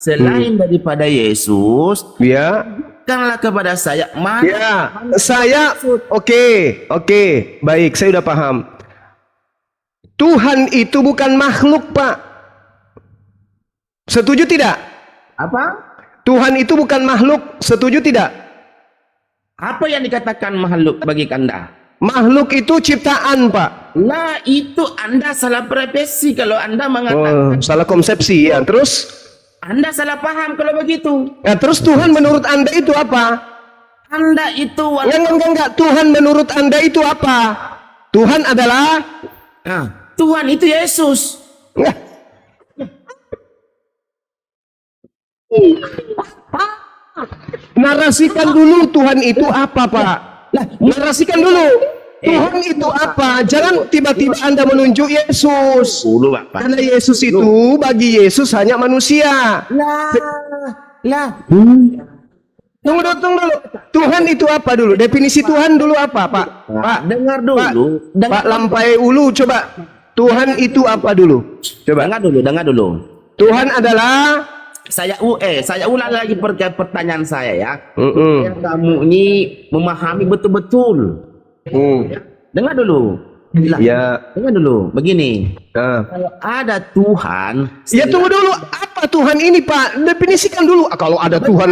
selain daripada Yesus, Ya. bukanlah kepada saya. Mana Ya, saya oke, baik, saya udah paham. Tuhan itu bukan makhluk, Pak. Setuju tidak? apa? Tuhan itu bukan makhluk, setuju tidak? Apa yang dikatakan makhluk bagi Anda? Makhluk itu ciptaan, Pak. Nah, itu Anda salah persepsi kalau Anda Oh, mengatakan. salah konsepsi ya. Terus, Anda salah paham kalau begitu. ya, terus Tuhan menurut Anda itu apa? Anda itu Enggak. Tuhan menurut Anda itu apa? Tuhan adalah Tuhan itu Yesus. Enggak. Narasikan dulu Tuhan itu apa, Pak? Narasikan dulu. Tuhan itu apa? Jangan tiba-tiba Anda menunjuk Yesus. Dulu, Bapak. Karena Yesus itu, bagi Yesus hanya manusia. Lah. Tunggu dulu. Tuhan itu apa dulu? Definisi Tuhan dulu apa, Pak? Pak, Dengar dulu. Pak Lampai Ulu, coba. Tuhan itu apa dulu? Coba. Dengar dulu. Tuhan adalah Saya ulang lagi pertanyaan saya ya. Mm-mm. Yang kamu ini memahami betul-betul. Dengar dulu. Ya. Dengar dulu. Begini. Nah. Kalau ada Tuhan. Ya tunggu dulu. Apa Tuhan ini, Pak? Definisikan dulu. Kalau ada Tuhan.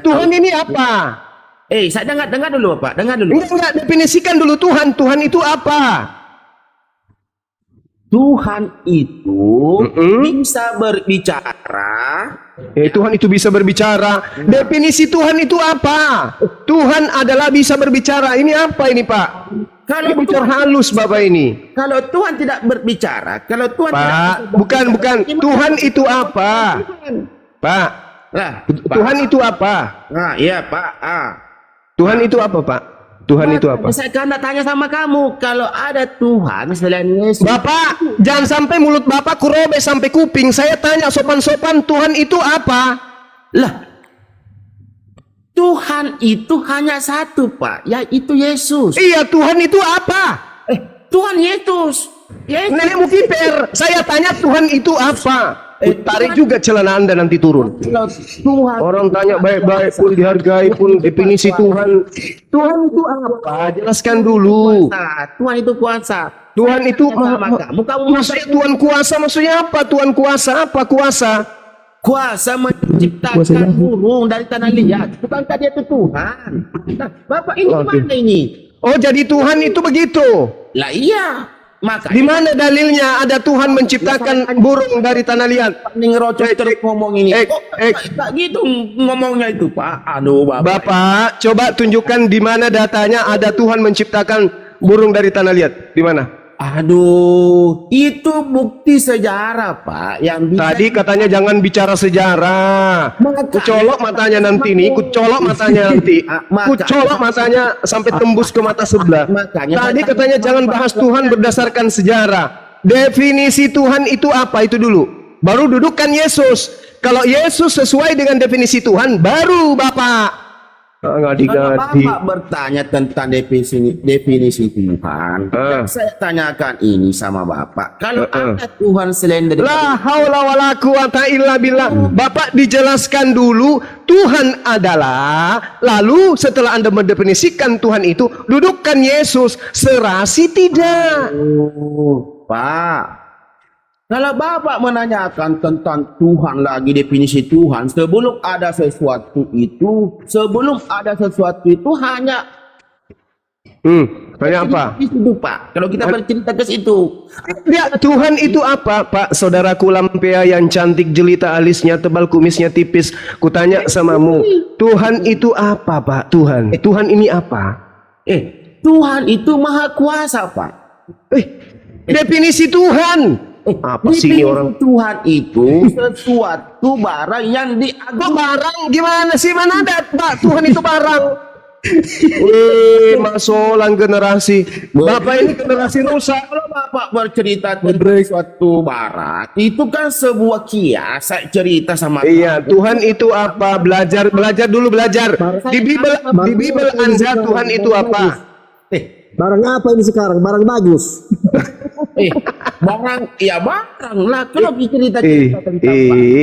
Tuhan ini apa? Saya dengar dulu, Pak. Dengar dulu. Enggak. Definisikan dulu Tuhan. Tuhan itu apa? Tuhan itu bisa berbicara. Tuhan itu bisa berbicara. Definisi Tuhan itu apa? Tuhan adalah bisa berbicara. Ini apa ini, Pak? Kalau Ini bicara halus, Bapak ini. Kalau Tuhan tidak berbicara, kalau Tuhan Pak, bukan. Tuhan itu apa? Pak. Tuhan itu apa? Iya, Pak. Tuhan itu apa, Pak? Tuhan itu apa? Saya kan tanya sama kamu, kalau ada Tuhan selain Yesus. Bapak, jangan sampai mulut Bapak kurobek sampai kuping. Saya tanya sopan-sopan, Tuhan itu apa? Lah, Tuhan itu hanya satu, Pak, yaitu Yesus. Iya, Tuhan itu apa? Tuhan Yesus. Nenekmu kiper. Saya tanya Tuhan itu apa? Tarik juga celana Anda nanti turun. Tuhan. Orang tanya baik-baik pun dihargai pun definisi Tuhan. Tuhan itu apa? Jelaskan dulu. Tuhan itu kuasa. Tuhan itu maksudnya Tuhan kuasa, maksudnya apa? Tuhan kuasa apa? Kuasa menciptakan burung dari tanah liat. Bukankah dia itu Tuhan? Nah, Bapak ini gimana ini? Oh, jadi Tuhan itu begitu. Lah iya. Makanya Di mana dalilnya ada Tuhan menciptakan burung dari tanah liat? Ning rocok terus ngomong ini. Tak gitu ngomongnya itu, Pak. Aduh, Bapak, coba tunjukkan di mana datanya ada Tuhan menciptakan burung dari tanah liat. Di mana? Aduh, itu bukti sejarah, Pak. Yang bisa Tadi katanya jangan bicara sejarah. Kucolok matanya nanti nih, kucolok matanya nanti. Kucolok matanya sampai tembus ke mata sebelah. Tadi katanya jangan bahas Tuhan berdasarkan sejarah. Definisi Tuhan itu apa? Itu dulu. Baru dudukkan Yesus. Kalau Yesus sesuai dengan definisi Tuhan, baru Bapak. Kalau Bapak bertanya tentang definisi Tuhan, saya tanyakan ini sama Bapak. Kalau ada Tuhan selain dari La haula wala quwata illa billah. Bapak dijelaskan dulu Tuhan adalah, lalu setelah Anda mendefinisikan Tuhan itu, dudukkan Yesus. Serasi tidak? Pak, kalau Bapak menanyakan tentang Tuhan lagi, definisi Tuhan, sebelum ada sesuatu itu hanya Tanya apa? Itu, Pak. Kalau kita bercerita ke situ. Ya, Tuhan itu apa, Pak? Saudaraku Lampea yang cantik jelita alisnya tebal kumisnya tipis. Kutanya samamu, Tuhan itu apa, Pak? Tuhan ini apa? Tuhan itu maha kuasa, Pak. Definisi Tuhan. Apa sih ini orang? Tuhan itu sesuatu barang yang diagungkan. Barang gimana sih? Mana ada, Pak? Tuhan itu barang. Masolang generasi. Bapak ini generasi rusak. Kalau Bapak bercerita tentang suatu barang, itu kan sebuah kias. Saya cerita sama Iya, Tuhan itu apa? Belajar dulu. Di Bible Anda Tuhan itu apa? Barang apa ini sekarang? Barang bagus. Barang, ya barang lah. Kalau cerita-cerita tentang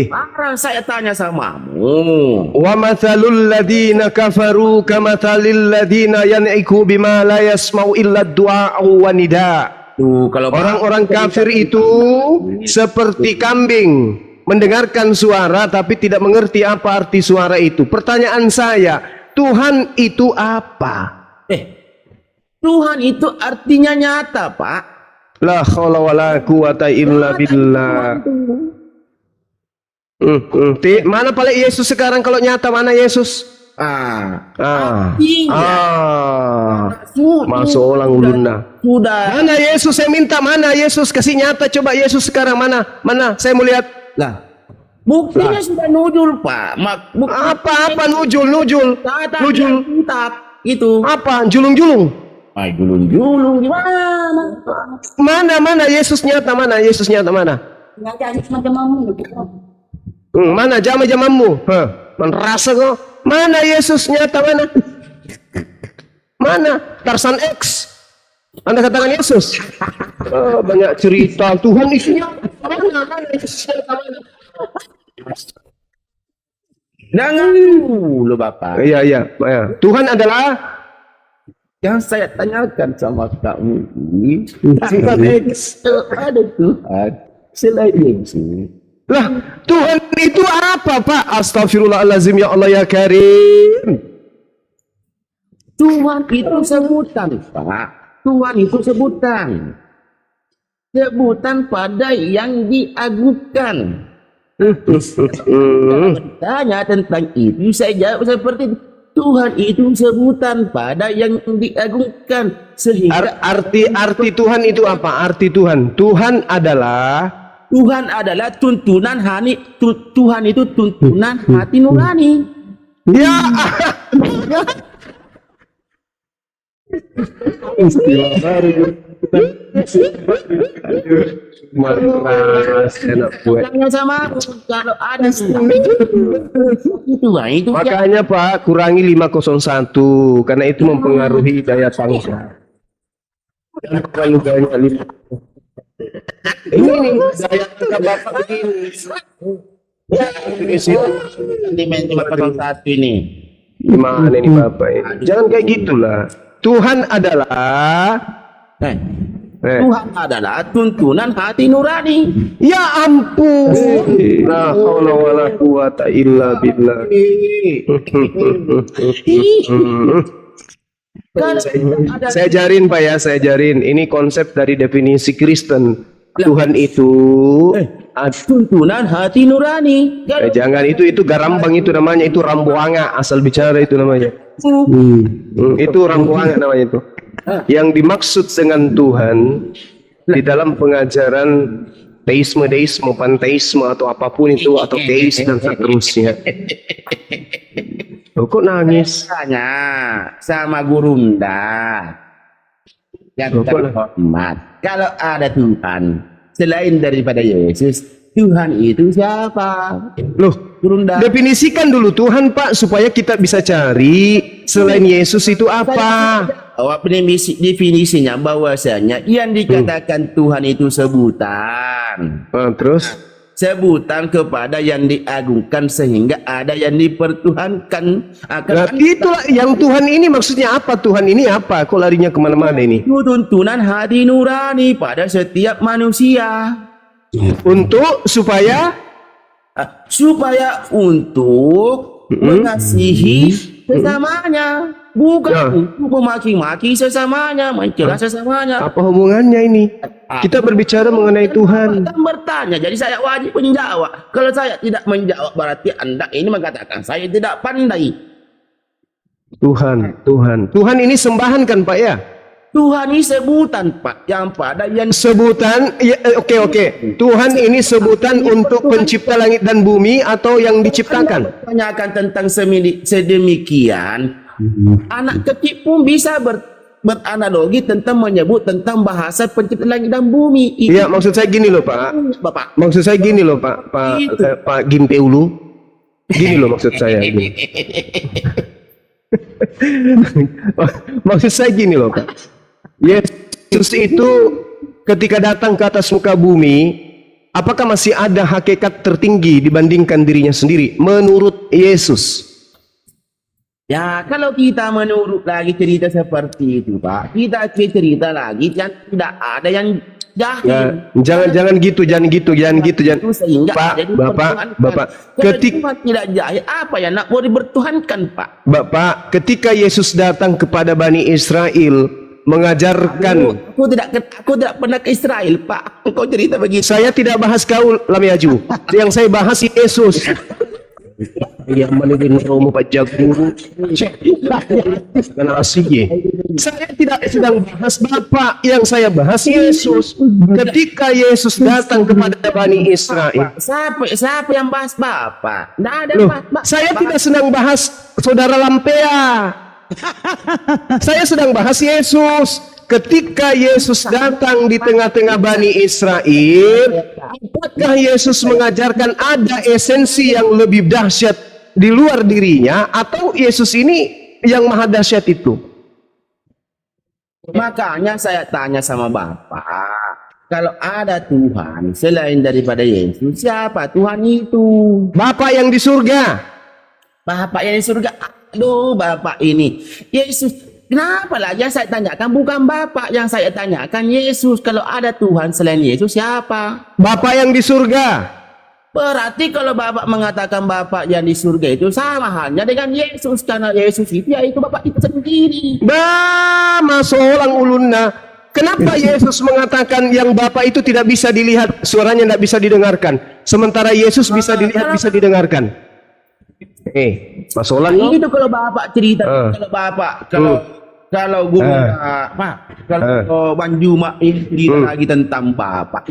barang, saya tanya samamu. Wa mathalul ladina kafaru kamathalil ladina yan'iku bima la yasma'u illa du'a wa nida. Kalau orang-orang kafir itu seperti kambing mendengarkan suara tapi tidak mengerti apa arti suara itu. Pertanyaan saya, Tuhan itu apa? Tuhan itu artinya nyata, Pak. La haula wala quwata illa billah. Mana paling Yesus sekarang kalau nyata, mana Yesus? Masuk orang uluna. Sudah. Mana Yesus, saya minta, mana Yesus, kasih nyata coba Yesus sekarang, mana? Saya mau lihat. Lah, buktinya sudah nujul, Pak. Apa nujul? Kitab itu. Apa? Julung-julung? Julung-julung gimana? Mana Yesus nyata, mana Yesus nyata, mana? Mana jama-jamamu? Merasa kok? Mana Yesus nyata, mana? Mana? Tarsan X? Anda katakan Yesus? Banyak cerita Tuhan isinya. Mana Yesus nyata, mana? Jangan dulu, Bapak. Iya. Tuhan adalah yang saya tanyakan sama kamu ini, ada Tuhan selain Yesus. Lah, Tuhan itu apa, Pak? Astagfirullahalazim, ya Allah ya Karim. Tuhan itu sebutan, Pak. Tuhan itu sebutan. Sebutan pada yang diagungkan. Tanya tentang itu, saya jawab seperti itu. Tuhan itu sebutan pada yang diagungkan, sehingga arti Tuhan itu apa? Arti Tuhan adalah tuntunan hati. Tuhan itu tuntunan hati nurani. Ya. Istilah baru. Jangan sama kalau ada itu makanya Pak, kurangi 501 karena itu mempengaruhi daya bangsa. Jangan terlalu banyak 5. Ini daya bangsa Bapak begini. Di 501 ini. Gimana ini Bapak ini? Jangan kayak gitulah. Tuhan adalah Tuhan adalah tuntunan hati nurani. Ya ampun. La haula wala quwata illa billah. Saya ajarin Pak ya, saya ajarin. Ini konsep dari definisi Kristen. Tuhan itu tuntunan hati nurani. Jangan itu garambang itu namanya, itu rambuanga asal bicara itu namanya. Itu rambuanga namanya itu. Yang dimaksud dengan Tuhan di dalam pengajaran teisme, panteisme atau apapun itu, atau teis dan seterusnya. Kok nangis? Tanya sama Gurunda yang terhormat. Kalau ada Tuhan selain daripada Yesus, Tuhan itu siapa? Loh, Gurunda. Definisikan dulu Tuhan Pak, supaya kita bisa cari selain Yesus itu apa. Definisinya bahwasanya yang dikatakan Tuhan itu sebutan. Terus? Sebutan kepada yang diagungkan sehingga ada yang dipertuhankan. Itulah yang Tuhan ini maksudnya apa? Tuhan ini apa? Kok larinya kemana-mana ini? Tuntunan hati nurani pada setiap manusia. Untuk supaya untuk mengasihi sesamanya, bukan untuk memaki-maki sesamanya, mencela sesamanya. Apa hubungannya ini? Kita berbicara mengenai Tuhan. Anda bertanya, jadi saya wajib menjawab. Kalau saya tidak menjawab, berarti Anda ini mengatakan saya tidak pandai. Tuhan ini sembahan kan Pak ya? Tuhan ini sebutan Pak, yang pada yang sebutan ya, oke. Tuhan ini sebutan untuk pencipta langit dan bumi atau yang diciptakan? Tanyakan tentang sedemikian, anak kecil pun bisa beranalogi tentang menyebut tentang bahasa pencipta langit dan bumi. Iya, maksud saya gini loh Pak. Bapak. Maksud saya gini loh Pak Gimpeulu. Gini loh maksud saya gini. Maksud saya gini loh Pak. Yesus itu ketika datang ke atas muka bumi, apakah masih ada hakikat tertinggi dibandingkan dirinya sendiri menurut Yesus? Ya, kalau kita menurut lagi cerita seperti itu, Pak, kita cerita lagi yang tidak ada yang jahil. Ya, jangan gitu. Pak, Bapak, ketika tidak jahil, apa ya nak mau dibertuhankan, Pak? Bapak, ketika Yesus datang kepada Bani Israel mengajarkan, aku tidak pernah ke Israel, Pak. Engkau cerita begitu. Saya tidak bahas kau, Lamiaju. Yang saya bahas Yesus. Yang menurut Romo Pak Jagung karena asyik. Saya tidak sedang bahas Bapak, yang saya bahas Yesus. Ketika Yesus datang kepada Bani Israel, siapa yang bahas Bapak? Tidak ada. Saya tidak sedang bahas saudara Lampea. Saya sedang bahas Yesus. Ketika Yesus datang di tengah-tengah Bani Israel, apakah Yesus mengajarkan ada esensi yang lebih dahsyat di luar dirinya, atau Yesus ini yang maha dahsyat itu? Makanya saya tanya sama Bapak, kalau ada Tuhan selain daripada Yesus, siapa Tuhan itu? Bapak yang di surga. Bapak yang di surga. Aduh, Bapak ini Yesus. Kenapa lagi yang saya tanyakan bukan Bapak, yang saya tanyakan Yesus. Kalau ada Tuhan selain Yesus, siapa? Bapak yang di surga. Berarti kalau Bapak mengatakan Bapak yang di surga itu sama halnya dengan Yesus, karena Yesus itu yaitu Bapak itu sendiri. Masolang ulunna. Kenapa Yesus mengatakan yang Bapak itu tidak bisa dilihat, suaranya tidak bisa didengarkan, sementara Yesus bisa dilihat, bisa didengarkan? Masolang itu kalau Bapak cerita, kalau Bapak kalau guru Pak, kalau Banjuma ini cerita lagi tentang Bapak,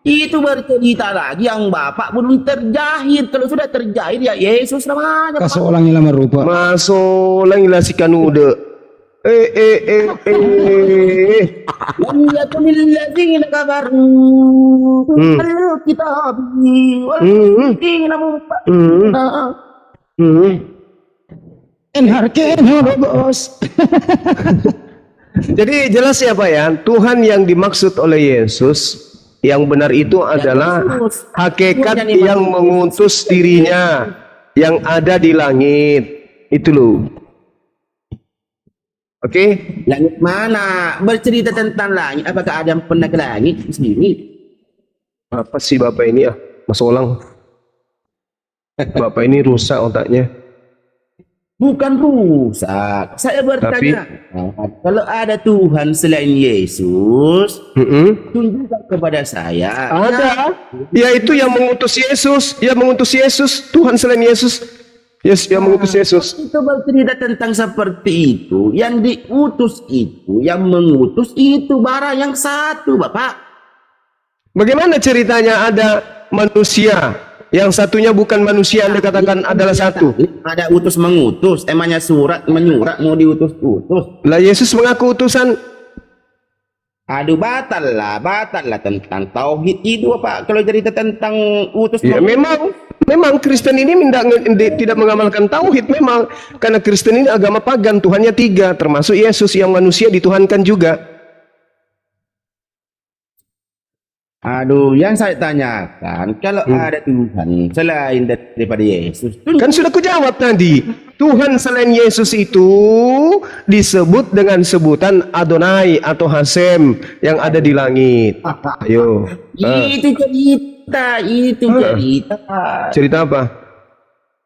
itu bercerita lagi yang Bapak belum terjahit. Kalau sudah terjahit ya Yesus namanya. Kasolang ilah merupa. Masolang ilah si kanude. Lam yakunil ladzina kafaru al-kitabi wal ladzina bos. Jadi jelas ya Pak ya, Tuhan yang dimaksud oleh Yesus yang benar itu adalah hakikat yang mengutus dirinya yang ada di langit. Itu loh. Oke. Langit mana? Bercerita tentang langit. Apakah ada yang pernah ke langit di sini? Apa sih Bapak ini ya? Mas Olang. Bapak ini rusak otaknya. Bukan rusak. Saya bertanya, kalau ada Tuhan selain Yesus, tunjukkan kepada saya. Ada. Yaitu yang mengutus Yesus, yang mengutus Yesus, Tuhan selain Yesus. Yes, yang mengutus Yesus. Itu bercerita tentang seperti itu. Yang diutus itu, yang mengutus itu barang yang satu, Bapak. Bagaimana ceritanya ada manusia? Yang satunya bukan manusia, Anda katakan adalah satu. Ada utus mengutus, emangnya surat menyurat mau diutus-utus. Lah Yesus mengaku utusan. Aduh, batal lah tentang tauhid itu Pak. Kalau cerita tentang utus ya, memang Kristen ini tidak mengamalkan tauhid memang, karena Kristen ini agama pagan, Tuhannya 3, termasuk Yesus yang manusia dituhankan juga. Aduh, yang saya tanyakan, kalau ada Tuhan selain daripada Yesus, kan sudah kujawab tadi. Tuhan selain Yesus itu disebut dengan sebutan Adonai atau Hasem yang ada di langit. Ayo. Itu cerita, Cerita apa?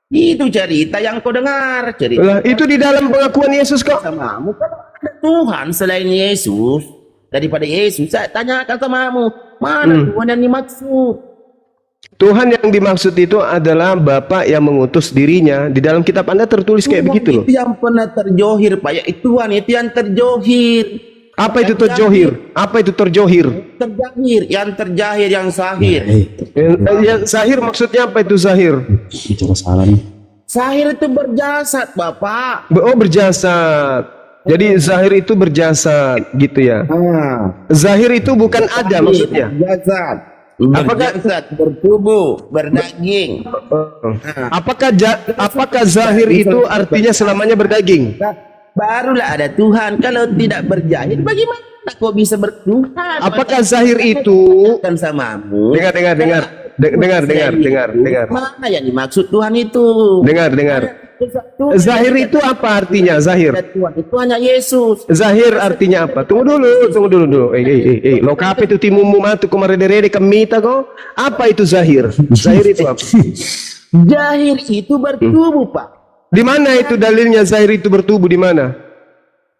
Itu cerita yang kau dengar. Lah, itu di dalam pengakuan Yesus kok. Samamu, kalau ada Tuhan selain Yesus, daripada Yesus, saya tanyakan samamu, mana Tuhan yang dimaksud? Tuhan yang dimaksud itu adalah Bapa yang mengutus dirinya. Di dalam kitab Anda tertulis kayak begitu loh. Itu yang pernah terjohir, Pak. Ya, Tuhan itu yang terjohir. Apa itu terjohir? Apa itu terjohir? Terjahir, yang terjahir, yang sahir. Yang sahir maksudnya apa itu sahir? Bicara salah nih. Sahir itu berjasad, Bapak. Oh, berjasad. Jadi zahir itu berjasad gitu ya. Zahir itu bukan ada maksudnya. Berjasad. Berjasad, bertubuh, berdaging. Apakah zahir itu artinya selamanya berdaging? Barulah ada Tuhan. Kalau tidak berjahit, bagaimana Mana kau bisa bertuhan? Apakah zahir itu? Kan samamu. Dengar. Mana yang dimaksud Tuhan itu? Dengar. Zahir itu apa artinya? Zahir. Tuhan itu hanya Yesus. Zahir artinya apa? Tunggu dulu. Lo kape tu timumu matu kumarede kamita ko? Apa itu zahir? Zahir itu apa? Zahir itu bertubuh, Pak. Di mana itu dalilnya zahir itu bertubuh di mana?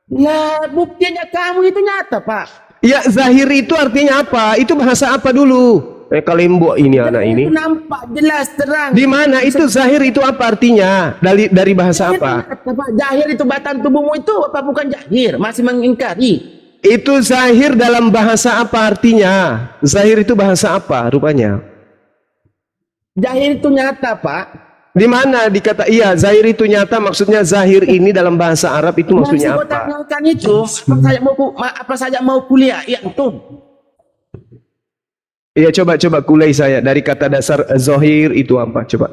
Ya, buktinya kamu itu nyata, Pak. Ya, zahir itu artinya apa? Itu bahasa apa dulu? Kalembo ini anak ini. Itu nampak jelas terang. Di mana itu zahir itu apa artinya? Dari bahasa apa? Zahir itu batang tubuhmu itu apa bukan zahir? Masih mengingkari. Itu zahir dalam bahasa apa artinya? Zahir itu bahasa apa rupanya? Zahir itu nyata, Pak. Di mana dikata iya zahir itu nyata, maksudnya zahir ini dalam bahasa Arab itu maksudnya Masih apa? tanyakan itu. Apa saja mau kuliah? Ya, itu. Iya coba kulai saya dari kata dasar zahir itu apa? Coba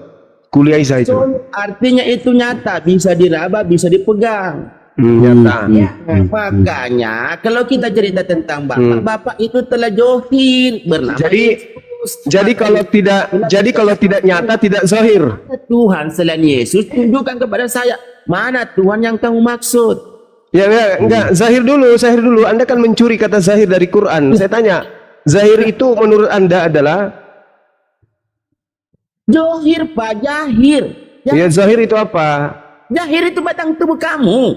kuliah saya itu. Artinya itu nyata, bisa diraba, bisa dipegang. Nyata. Makanya kalau kita cerita tentang Bapak itu telah johir bernama Jadi kalau tidak nyata tidak zahir. Tuhan selain Yesus, tunjukkan kepada saya mana Tuhan yang kamu maksud. Ya enggak, zahir dulu. Anda kan mencuri kata zahir dari Quran. Saya tanya, zahir itu menurut Anda adalah johir, Pak, zahir. Ya zahir itu apa? Zahir itu batang tubuh kamu.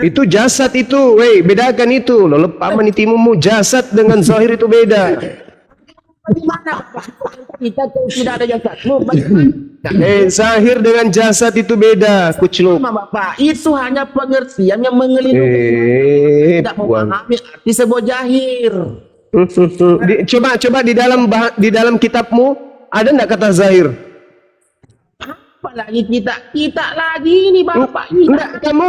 Itu jasad itu. Bedakan itu. Lo paman itimumu jasad dengan zahir itu beda. Bagaimana, Pak? Kita tidak ada jasadmu. Zahir dengan jasad itu beda. Kucluk. Bapak, itu hanya pengertian yang mengelilingi. Tidak memahami arti sebuah zahir. Coba di dalam kitabmu ada enggak kata zahir? Apalagi kita lagi ini, Bapak. Enggak, kamu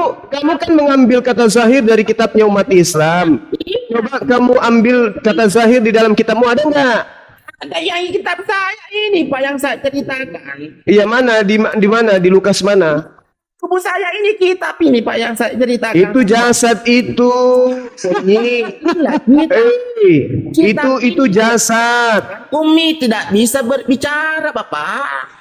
kan mengambil kata zahir dari kitabnya umat Islam. Coba kamu ambil kata zahir di dalam kitabmu, ada enggak? Ada yang kitab saya ini, Pak, yang saya ceritakan. Iya, mana? Di mana? Di Lukas mana? Kubu saya ini kitab ini, Pak, yang saya ceritakan. Itu jasad itu. Itu jasad. Umi tidak bisa berbicara, Bapak.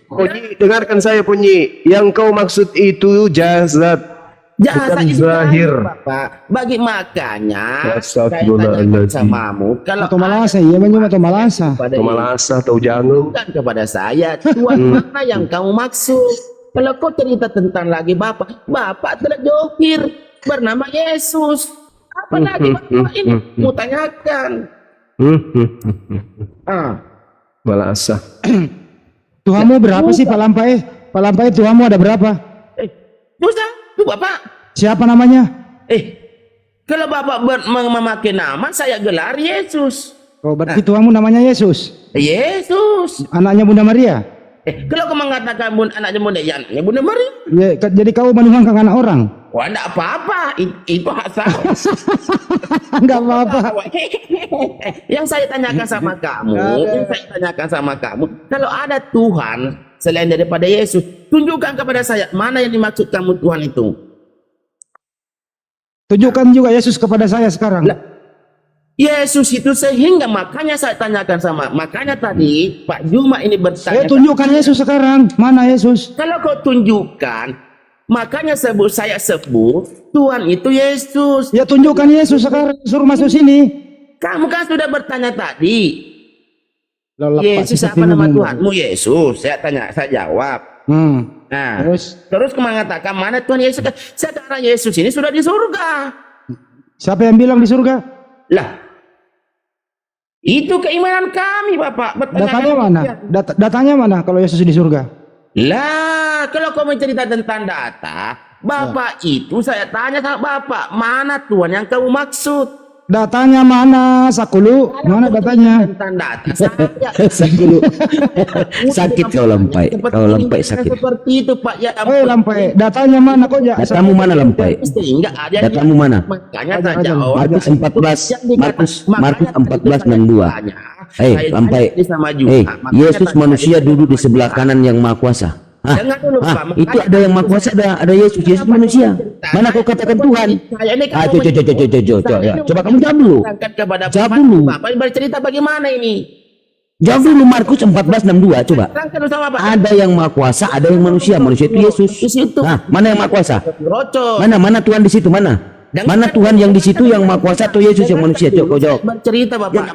Punyi, dengarkan saya, Punyi. Yang kau maksud itu jasad. Jasad itu zahir, Bapak. Bagi makanya saya tanya samamu, kalau Malasa, iya banyak atau Malasa. Malasa atau jangan bukan kepada saya, Tuhan mana yang kamu maksud? Kalau kau cerita tentang lagi Bapak telah johir bernama Yesus. Apalagi Bapak ini mau tanyakan? Malasa. Tuhanmu berapa sih Pak Lampai? Pak Lampai Tuhanmu ada berapa? Tuh Bapak. Siapa namanya? Kalau Bapak memakai nama, saya gelar Yesus. Oh, berarti Tuhanmu namanya Yesus? Yesus. Anaknya Bunda Maria? Kalau kau mengatakan anaknya Bunda, ya anaknya Bunda Maria. Ya, jadi kau menuhankan anak orang? Wah, enggak apa-apa. Itu hak saya. Enggak apa-apa. Yang saya tanyakan sama kamu, kalau ada Tuhan selain daripada Yesus, tunjukkan kepada saya mana yang dimaksud kamu Tuhan itu. Tunjukkan juga Yesus kepada saya sekarang. Yesus itu sehingga makanya saya tanyakan makanya tadi Pak Juma ini bertanya. Tunjukkan Yesus sekarang. Mana Yesus? Kalau kau tunjukkan, makanya saya sebut Tuhan itu Yesus. Ya tunjukkan Yesus sekarang, suruh masuk sini. Kamu kan sudah bertanya tadi. Yesus apa nama Tuhanmu? Yesus. Saya jawab. Nah, terus mengatakan mana Tuhan Yesus? Sekarang Yesus ini sudah di surga. Siapa yang bilang di surga? Lah, itu keimanan kami, Bapak. Datanya mana? Datanya mana kalau Yesus di surga? Lah, kalau kau mencerita tentang data, Bapak itu saya tanya sama Bapak, mana Tuhan yang kamu maksud? Datanya mana, Sakulu? Mana datanya? Tentang data saya. Sakulu. Sakit kau Lampai. Kau Lampai sakit. Seperti itu, Pak. Ya, Lampai. Datanya mana kok ya? Datamu mana Lampai? Enggak ada. Datamu mana? Makanya saya jawab. Markus 14:62. Lampai. Yesus manusia duduk di sebelah kanan yang Maha Kuasa. Dengar dulu, Pak. Itu ada yang maha kuasa, ada Yesus. Yesus manusia. Mana kau katakan Tuhan? Coba kamu jawab dulu. Jawab dulu. Bapak bercerita bagaimana ini? Jawab dulu Markus 14:62 coba. Terangkan sama Pak. Ada yang maha kuasa, ada yang manusia. Manusia itu Yesus. Di situ. Nah, mana yang maha kuasa? Rocok. Mana Tuhan di situ? Mana Tuhan yang di situ yang maha kuasa atau Yesus yang manusia? Coba kau jawab. Bercerita Bapak.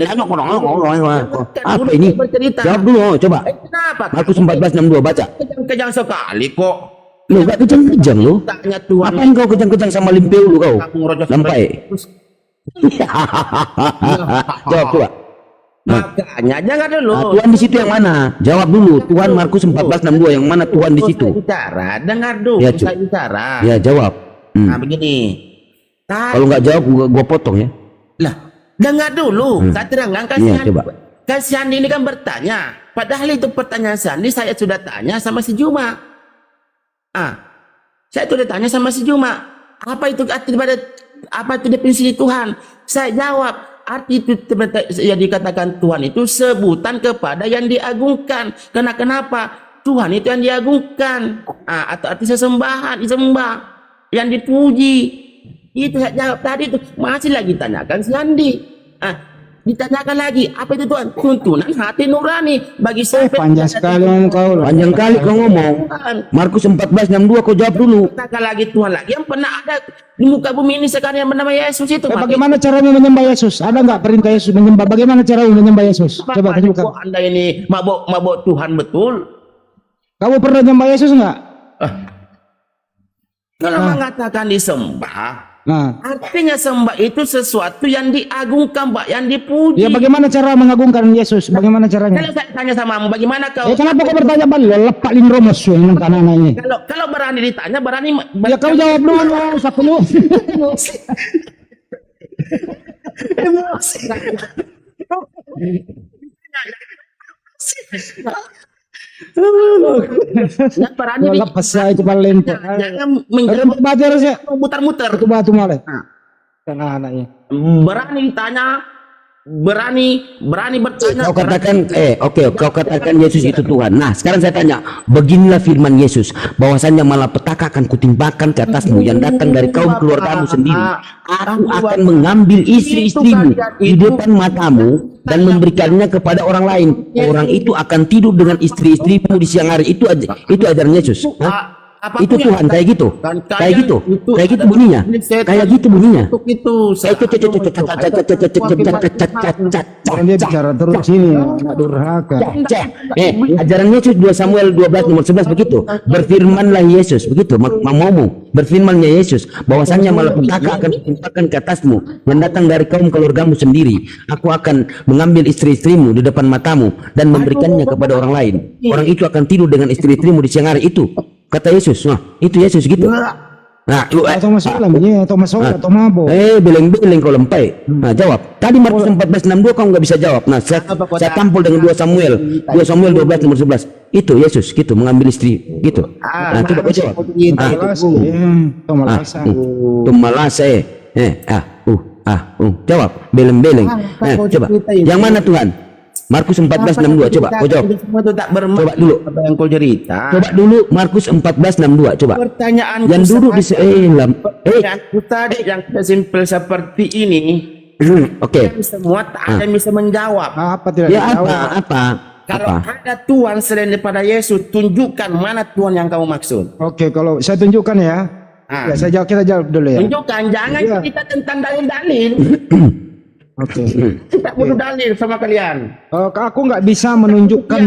Apa ini? Jawab dulu, coba. Kenapa? Markus 14:62 baca. Kejang-kejang sekali kok. Lu gak kejang-kejang lu. Tanya Tuhan. Apain kau kejang-kejang sama limpeu lu kau? Lampai. Jawab coba. Makanya jangan dulu. Tuhan di situ yang mana? Jawab dulu. Tuhan Markus 14:62 yang mana Tuhan di situ? Bicara, dengar dulu. Ya, Saya bicara. Ya jawab. Nah begini. Kalau nggak jawab gua potong ya. Lah, dengar dulu. Saya terangkan Iya, kasihan. coba. Kasihan ini kan bertanya. Padahal itu pertanyaan Sandi saya sudah tanya sama si Juma. Saya sudah tanya sama si Juma. Apa itu arti daripada apa itu definisi Tuhan? Saya jawab, arti itu yang dikatakan Tuhan itu sebutan kepada yang diagungkan. Kenapa? Tuhan itu yang diagungkan. Atau arti sesembahan, disembah, yang dipuji. Itu saya jawab tadi itu. Masih lagi tanyakan si Andi. Ditanyakan lagi, apa itu Tuhan? Tuntunan hati nurani bagi saya. Panjang sekali ngomong kau. Panjang kali kau ngomong. Markus 14:62 kau jawab dulu. Katakan lagi Tuhan lagi yang pernah ada di muka bumi ini sekarang yang bernama Yesus itu. Bagaimana caranya menyembah Yesus? Ada nggak perintah Yesus menyembah? Bagaimana cara menyembah Yesus? Coba tunjukkan. Kok Anda ini mabok Tuhan betul? Kamu pernah menyembah Yesus nggak? Kalau mengatakan disembah, artinya sembah itu sesuatu yang diagungkan, Pak, yang dipuji. Ya bagaimana cara mengagungkan Yesus? Bagaimana caranya? Kalau saya tanya samamu, bagaimana kau? Kenapa kau bertanya balik? Lepak lin romos yang kanan ini. Kalau berani ditanya, berani. Ya kau jawab dulu, satu lu. Berani lepas saya itu paling. Jangan menjadi harusnya muter-muter. Itu batu malah. Karena anaknya. Berani ditanya, berani bertanya. Kau katakan kau katakan Yesus itu Tuhan. Nah sekarang saya tanya, beginilah firman Yesus, bahwasannya malapetaka akan kutimpakan ke atasmu yang datang dari kaum keluargamu sendiri. Aku akan mengambil istri-istrimu di depan matamu dan memberikannya kepada orang lain. Orang itu akan tidur dengan istri-istrimu di siang hari. Itu ajaran Yesus. Itu Tuhan kayak gitu. Kayak gitu bunyinya. Kayak gitu bunyinya. Dia bicara terus sini, anak durhaka. Ajaran Yesus 2 Samuel 12 nomor 11 begitu. Berfirmanlah Yesus begitu. Mau berfirmannya Yesus bahwasannya malapetaka akan ditimpakan ke atasmu yang datang dari kaum keluargamu sendiri. Aku akan mengambil istri-istrimu di depan matamu dan memberikannya kepada orang lain. Orang itu akan tidur dengan istri-istrimu di siang hari. Itu kata Yesus. Nah, itu Yesus gitu. Nah, lu atau masalah atau masalah atau mabok. Beleng-beleng kau lempai. Nah, jawab. Tadi Markus 14:62 kau nggak bisa jawab. Nah, saya tampol dengan 2 Samuel 12 nomor 11. Itu Yesus gitu mengambil istri gitu. Nah, coba kau jawab. Jawab. Beleng-beleng. Coba. Yang mana Tuhan? Markus 14:62 coba kau jawab. Coba dulu. Apa yang kau cerita? Coba dulu Markus 14:62 coba. Pertanyaan yang duduk di tadi yang simpel seperti ini. Oke. Semua tak ada yang bisa menjawab. Apa tidak dijawab? Kalau ada Tuhan selain daripada Yesus, tunjukkan mana Tuhan yang kamu maksud. Oke, kalau saya tunjukkan ya. Ya, kita jawab dulu ya. Tunjukkan, jangan cerita tentang dalil-dalil. Oke. Tak butuh dalil sama kalian. Aku nggak bisa menunjukkan.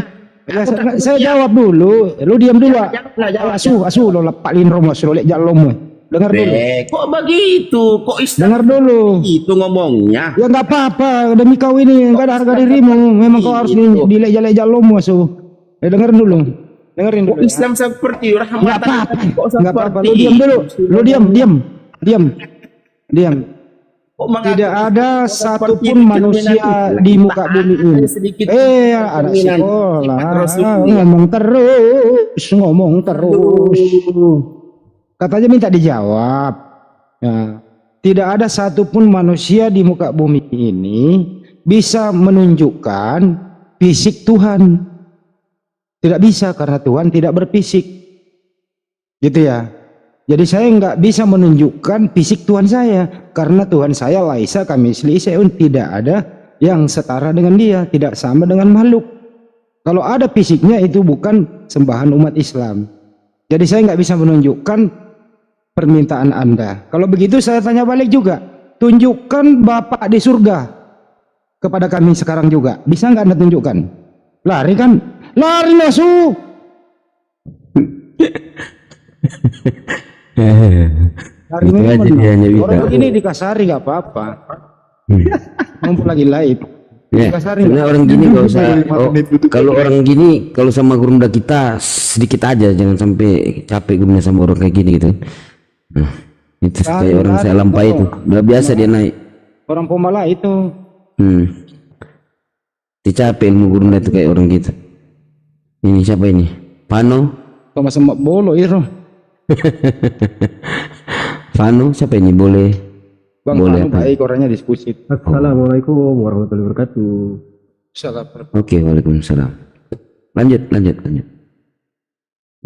Saya jawab dulu. Lu diam dulu. Asu lo lepakin romos lo lek jalom. Dengar dulu. Kok begitu? Kok dengar dulu. Itu ngomongnya. Ya nggak apa-apa. Demi kau ini nggak ada harga dirimu. Memang kau harus dilek jalom asu. Dengar dulu. Dengerin dulu. Islam seperti rahmatan. Nggak apa-apa. Lu diam dulu. Lu diam. Tidak ada satupun manusia di muka bumi ini. Ada sekolah ngomong terus. Katanya minta dijawab. Ya. Tidak ada satupun manusia di muka bumi ini bisa menunjukkan fisik Tuhan. Tidak bisa karena Tuhan tidak berfisik. Gitu ya. Jadi saya nggak bisa menunjukkan fisik Tuhan saya karena Tuhan saya laisa kamisli syai'un, tidak ada yang setara dengan dia, tidak sama dengan makhluk. Kalau ada fisiknya itu bukan sembahan umat Islam. Jadi saya nggak bisa menunjukkan permintaan Anda. Kalau begitu saya tanya balik juga, tunjukkan Bapak di surga kepada kami sekarang juga. Bisa nggak Anda tunjukkan? Lari kan? Lari masuk. Hari Itu ini aja dia hanya bisa. orang begini dikasari nggak apa-apa. Mumpung lagi live. Ya, Dikasari sebenarnya nggak? orang gini nggak usah. Kalau orang gini, kalau sama gurunda kita sedikit aja, jangan sampai capek gurunda sama orang kayak gini gitu. Nah, itu kayak orang saya lampai itu, udah biasa dia naik. Orang pemala itu. Capek ilmu gurunda itu kayak orang gitu. Ini siapa ini? Pano? Sama semak bolo itu. Pano siapa ini? Boleh? Bang Boleh Panu apa? baik orangnya diskusi. Assalamualaikum warahmatullahi wabarakatuh. Assalamualaikum. Oke, waalaikumsalam. Lanjut.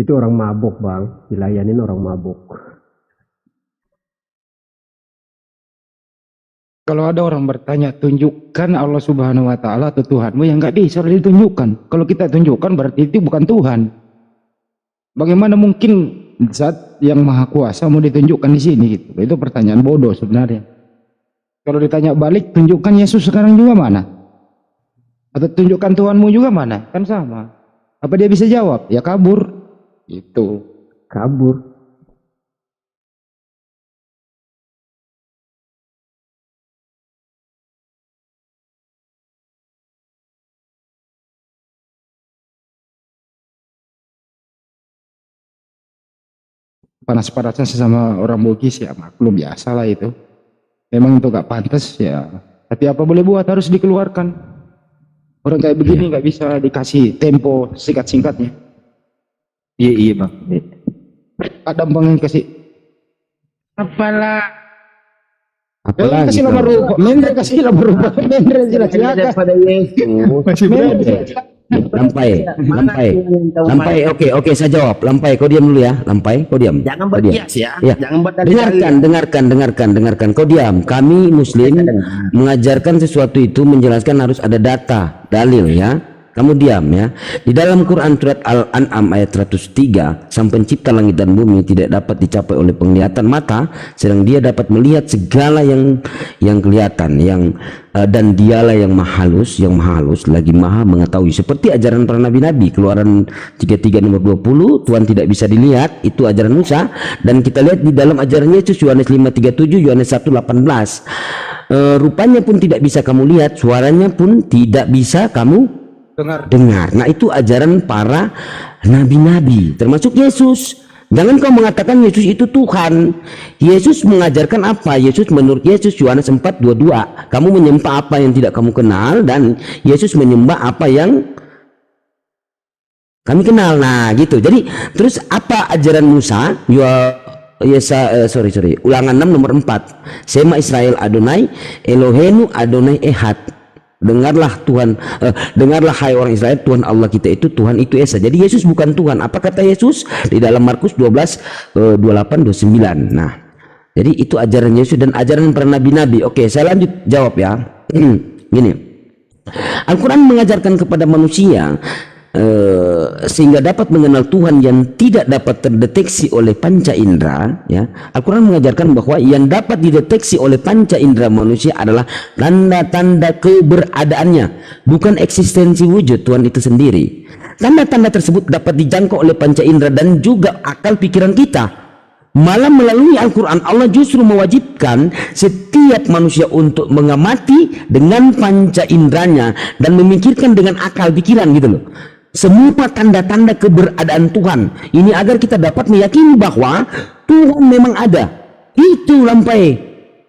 Itu orang mabuk bang, dilayanin orang mabuk. Kalau ada orang bertanya, tunjukkan Allah Subhanahu wa Ta'ala atau Tuhanmu, yang nggak bisa ditunjukkan. Kalau kita tunjukkan berarti itu bukan Tuhan. Bagaimana mungkin zat yang maha kuasa mau ditunjukkan di sini gitu? Itu pertanyaan bodoh sebenarnya. Kalau ditanya balik, tunjukkan Yesus sekarang juga mana? Atau tunjukkan Tuhanmu juga mana? Kan sama. Apa dia bisa jawab? Ya kabur. Itu. Kabur. Panas-panasnya sesama orang Bugis ya maklum, biasa lah itu. Memang itu gak pantas ya, tapi apa boleh buat, harus dikeluarkan. Orang kayak begini nggak bisa dikasih tempo singkat-singkatnya. Iya bang. Ada pengen kasih Apalah. Apalagi kasih nomor rupa, Mendra kasih nomor rupa, Mendra jelas-jelas. Daripada Yesus. Lampai. Oke, saya jawab. Lampai, kau diam dulu ya. Lampai, kau diam. Jangan Kau diam. berbias ya. Ya. Jangan berdalih-dalih. Dengarkan. Kau diam. Kami Muslim mengajarkan sesuatu itu menjelaskan harus ada data, dalil ya. Kamu diam ya. Di dalam Quran surat Al-An'am ayat 103, Sang Pencipta langit dan bumi tidak dapat dicapai oleh penglihatan mata, sedang Dia dapat melihat segala yang kelihatan, dan Dialah yang maha halus lagi maha mengetahui. Seperti ajaran para nabi-nabi, Keluaran 33 nomor 20, Tuhan tidak bisa dilihat, itu ajaran Musa, dan kita lihat di dalam ajaran Yesus Yohanes 5:37, Yohanes 1:18. Rupanya pun tidak bisa kamu lihat, suaranya pun tidak bisa kamu dengar. Nah, itu ajaran para nabi-nabi, termasuk Yesus. Jangan kau mengatakan Yesus itu Tuhan. Yesus mengajarkan apa? Menurut Yesus Yohanes 4:22, kamu menyembah apa yang tidak kamu kenal, dan Yesus menyembah apa yang kami kenal. Nah, gitu. Jadi, terus apa ajaran Musa? Ulangan 6 nomor 4. Sema Israel Adonai Elohenu Adonai Ehad. Dengarlah Tuhan, dengarlah hai orang Israel, Tuhan Allah kita itu Tuhan itu Esa. Jadi Yesus bukan Tuhan. Apa kata Yesus di dalam Markus 12:28-29. Nah, jadi itu ajaran Yesus dan ajaran para nabi-nabi. Oke, saya lanjut jawab ya. Gini, Al-Quran mengajarkan kepada manusia sehingga dapat mengenal Tuhan yang tidak dapat terdeteksi oleh panca indera ya. Al-Quran mengajarkan bahwa yang dapat dideteksi oleh panca indera manusia adalah tanda-tanda keberadaannya, bukan eksistensi wujud Tuhan itu sendiri. Tanda-tanda tersebut dapat dijangkau oleh panca indera dan juga akal pikiran kita. Malah melalui Al-Quran Allah justru mewajibkan setiap manusia untuk mengamati dengan panca inderanya dan memikirkan dengan akal pikiran gitu loh, semua tanda-tanda keberadaan Tuhan ini, agar kita dapat meyakini bahwa Tuhan memang ada. Itu Lampai.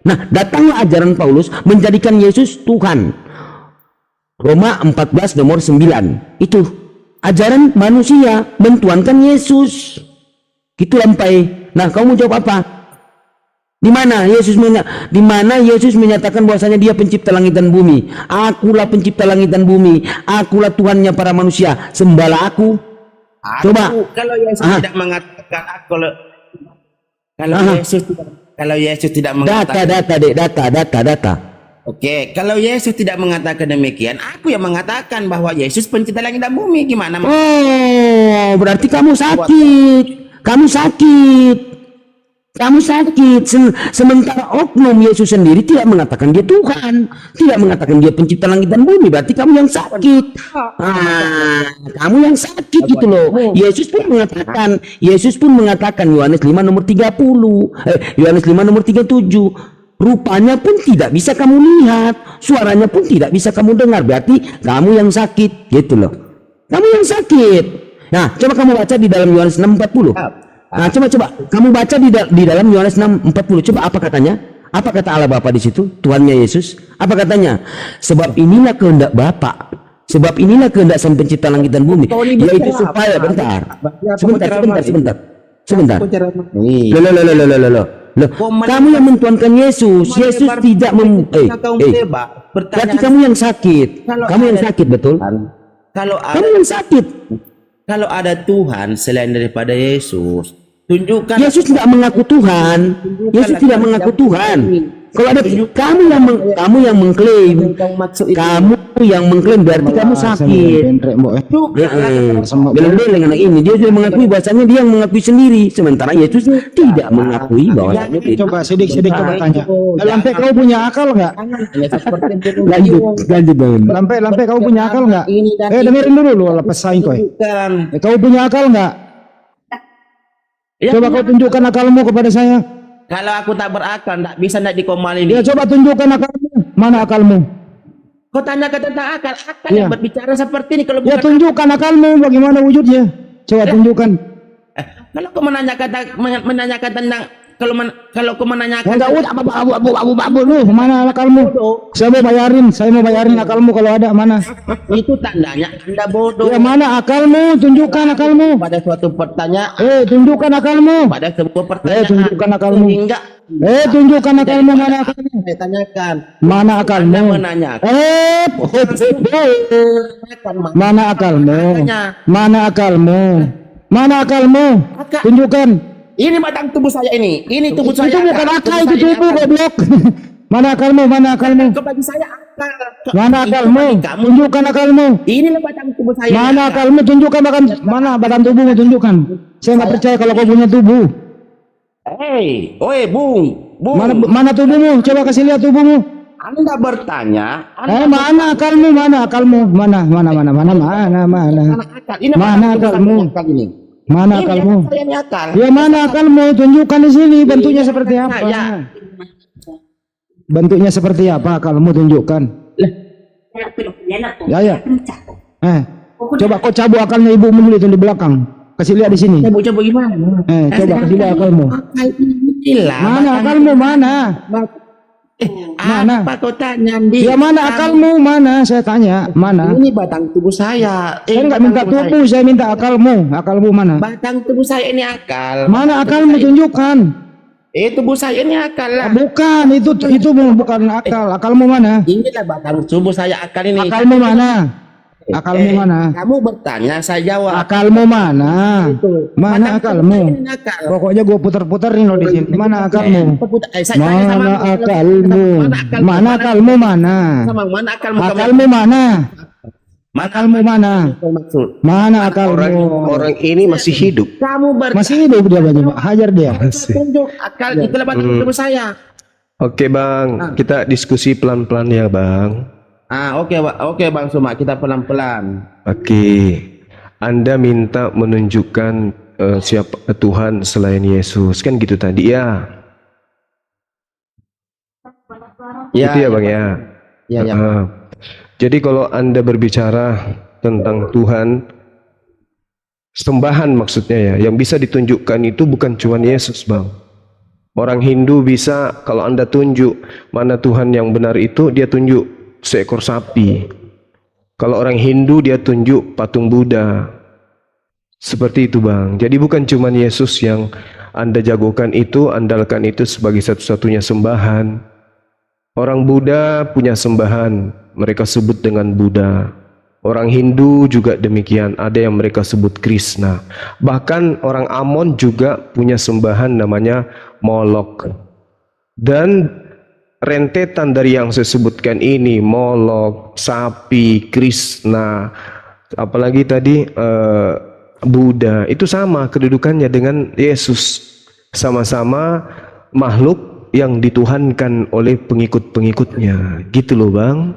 Nah, datanglah ajaran Paulus menjadikan Yesus Tuhan. Roma 14 nomor 9. Itu ajaran manusia mentuankan Yesus. Gitu Lampai. Nah, kamu jawab apa? Di mana Yesus menyatakan bahwasanya Dia pencipta langit dan bumi? Akulah pencipta langit dan bumi. Akulah Tuhannya para manusia. Sembahlah aku. Coba. Kalau Yesus tidak mengatakan kalau Yesus tidak mengatakan Data. Oke, kalau Yesus tidak mengatakan demikian, aku yang mengatakan bahwa Yesus pencipta langit dan bumi. Gimana? Oh, berarti kamu sakit. Sementara oknum Yesus sendiri tidak mengatakan dia Tuhan, tidak mengatakan dia pencipta langit dan bumi. Berarti kamu yang sakit. Kamu yang sakit gitu loh. Yesus pun mengatakan Yohanes 5 nomor 30, Yohanes 5 nomor 37. Rupanya pun tidak bisa kamu lihat, suaranya pun tidak bisa kamu dengar. Berarti kamu yang sakit, gitu loh. Kamu yang sakit. Nah, coba kamu baca di dalam Yohanes 6:40. Nah, coba kamu baca di dalam Yohanes 6:40. Coba apa katanya? Apa kata Allah Bapa di situ? Tuhannya Yesus. Apa katanya? Sebab inilah kehendak Bapa. Sebab inilah kehendak Sang Pencipta langit dan bumi. Yaitu supaya sebentar. Loh, kamu yang mentuankan Yesus. Yesus tidak berarti kamu yang sakit. Kamu yang sakit, betul? Kamu yang sakit. Kalau ada Tuhan selain daripada Yesus, tunjukkan. Yesus tidak mengaku Tuhan. Yesus tidak mengaku Tuhan. Kalau ada kamu yang mengklaim, berarti kamu sakit. Beleng-beleng anak ini, dia sudah mengakui bahwasanya dia yang mengakui sendiri, sementara Yesus tidak mengakui bahwasanya. Coba sidik coba tanya. Lampe kau punya akal nggak? Lanjut bang. Lampe kau punya akal nggak? Dengerin dulu lu pesaing kau. Kau punya akal nggak? Coba kau tunjukkan akalmu kepada saya. Kalau aku tak berakal, tak bisa nak dikomali. Ya coba tunjukkan akalmu. Mana akalmu? Kau tanya tentang akal yang berbicara seperti ini. Kalau ya tunjukkan akalmu, bagaimana wujudnya? Coba tunjukkan. Kalau kau menanyakan tentang kalau kau menanyakan abu lu mana akalmu? Saya mau bayarin akalmu kalau ada mana? Itu tandanya Anda bodoh. Ya mana akalmu? Tunjukkan akalmu. Pada suatu pertanyaan. Tunjukkan akalmu. Pada sebuah pertanyaan. Tunjukkan akalmu. Enggak. Tunjukkan akalmu, mana akalmu? Saya tanyakan. Mana akalmu? Anda menanyakan. Mana akalmu? Mana akalmu? Mana akalmu? Tunjukkan. Ini batang tubuh saya ini. Ini tubuh saya. Itu bukan akal, itu tubuh goblok. Mana akalmu? Mana akalmu? Bagi saya akal. Mana akalmu? Tunjukkan akalmu. Inilah batang tubuh saya. Mana akalmu? Tunjukkan mana batang tubuhmu, tunjukkan. Saya nggak percaya kalau kau punya tubuh. Bung. Mana tubuhmu? Coba kasih lihat tubuhmu. Anda bertanya. Mana akalmu? Mana akalmu? Mana akalmu? Mana akalmu? Ya mana akalmu? Tunjukkan di sini bentuknya seperti apa? Bentuknya seperti apa? Akalmu tunjukkan. Ya. Coba kau cabut akalnya ibumu dulu itu di belakang. Kasih lihat di sini. Coba gimana? Coba kasih lihat akalmu. Mana akalmu? Mana? Apa kau tanya? Ya mana akalmu? Mana? Saya tanya. Mana? Ini batang tubuh saya. Saya nggak minta tubuh, saya minta akalmu. Akalmu mana? Batang tubuh saya ini akal. Mana akalmu? Tunjukkan. Tubuh saya ini akal lah. Bukan, itu bukan akal. Akalmu mana? Inilah batang tubuh saya akal ini. Akalmu mana? Akalmu mana? Kamu bertanya, saya jawab. Akalmu mana? Mana akalmu? Pokoknya gue putar-putarin lo di sini. Mana akalmu? Mana akalmu? Mana akalmu mana? Akalmu mana? Akalmu mana? Mana akalmu? Orang ini masih hidup. Masih hidup dia banyak. Hajar dia. Tunjuk akal itulah batang tubuh saya. Oke bang, kita diskusi pelan-pelan ya bang. Oke Bang Suma, kita pelan-pelan. Oke. Anda minta menunjukkan siapa Tuhan selain Yesus, kan gitu tadi ya? Itu ya Bang ya? Ya. Jadi kalau Anda berbicara tentang Tuhan, sembahan maksudnya ya, yang bisa ditunjukkan itu bukan cuma Yesus Bang. Orang Hindu bisa, kalau Anda tunjuk mana Tuhan yang benar itu, dia tunjuk seekor sapi. Kalau orang Hindu dia tunjuk patung Buddha. Seperti itu Bang. Jadi bukan cuma Yesus yang Anda jagokan itu, andalkan itu sebagai satu-satunya sembahan. Orang Buddha punya sembahan, mereka sebut dengan Buddha. Orang Hindu juga demikian, ada yang mereka sebut Krishna. Bahkan orang Amon juga punya sembahan namanya Molok. Dan rentetan dari yang saya sebutkan ini, Molok, sapi, Krishna, apalagi tadi Buddha, itu sama kedudukannya dengan Yesus. Sama-sama makhluk yang dituhankan oleh pengikut-pengikutnya. Gitu loh Bang.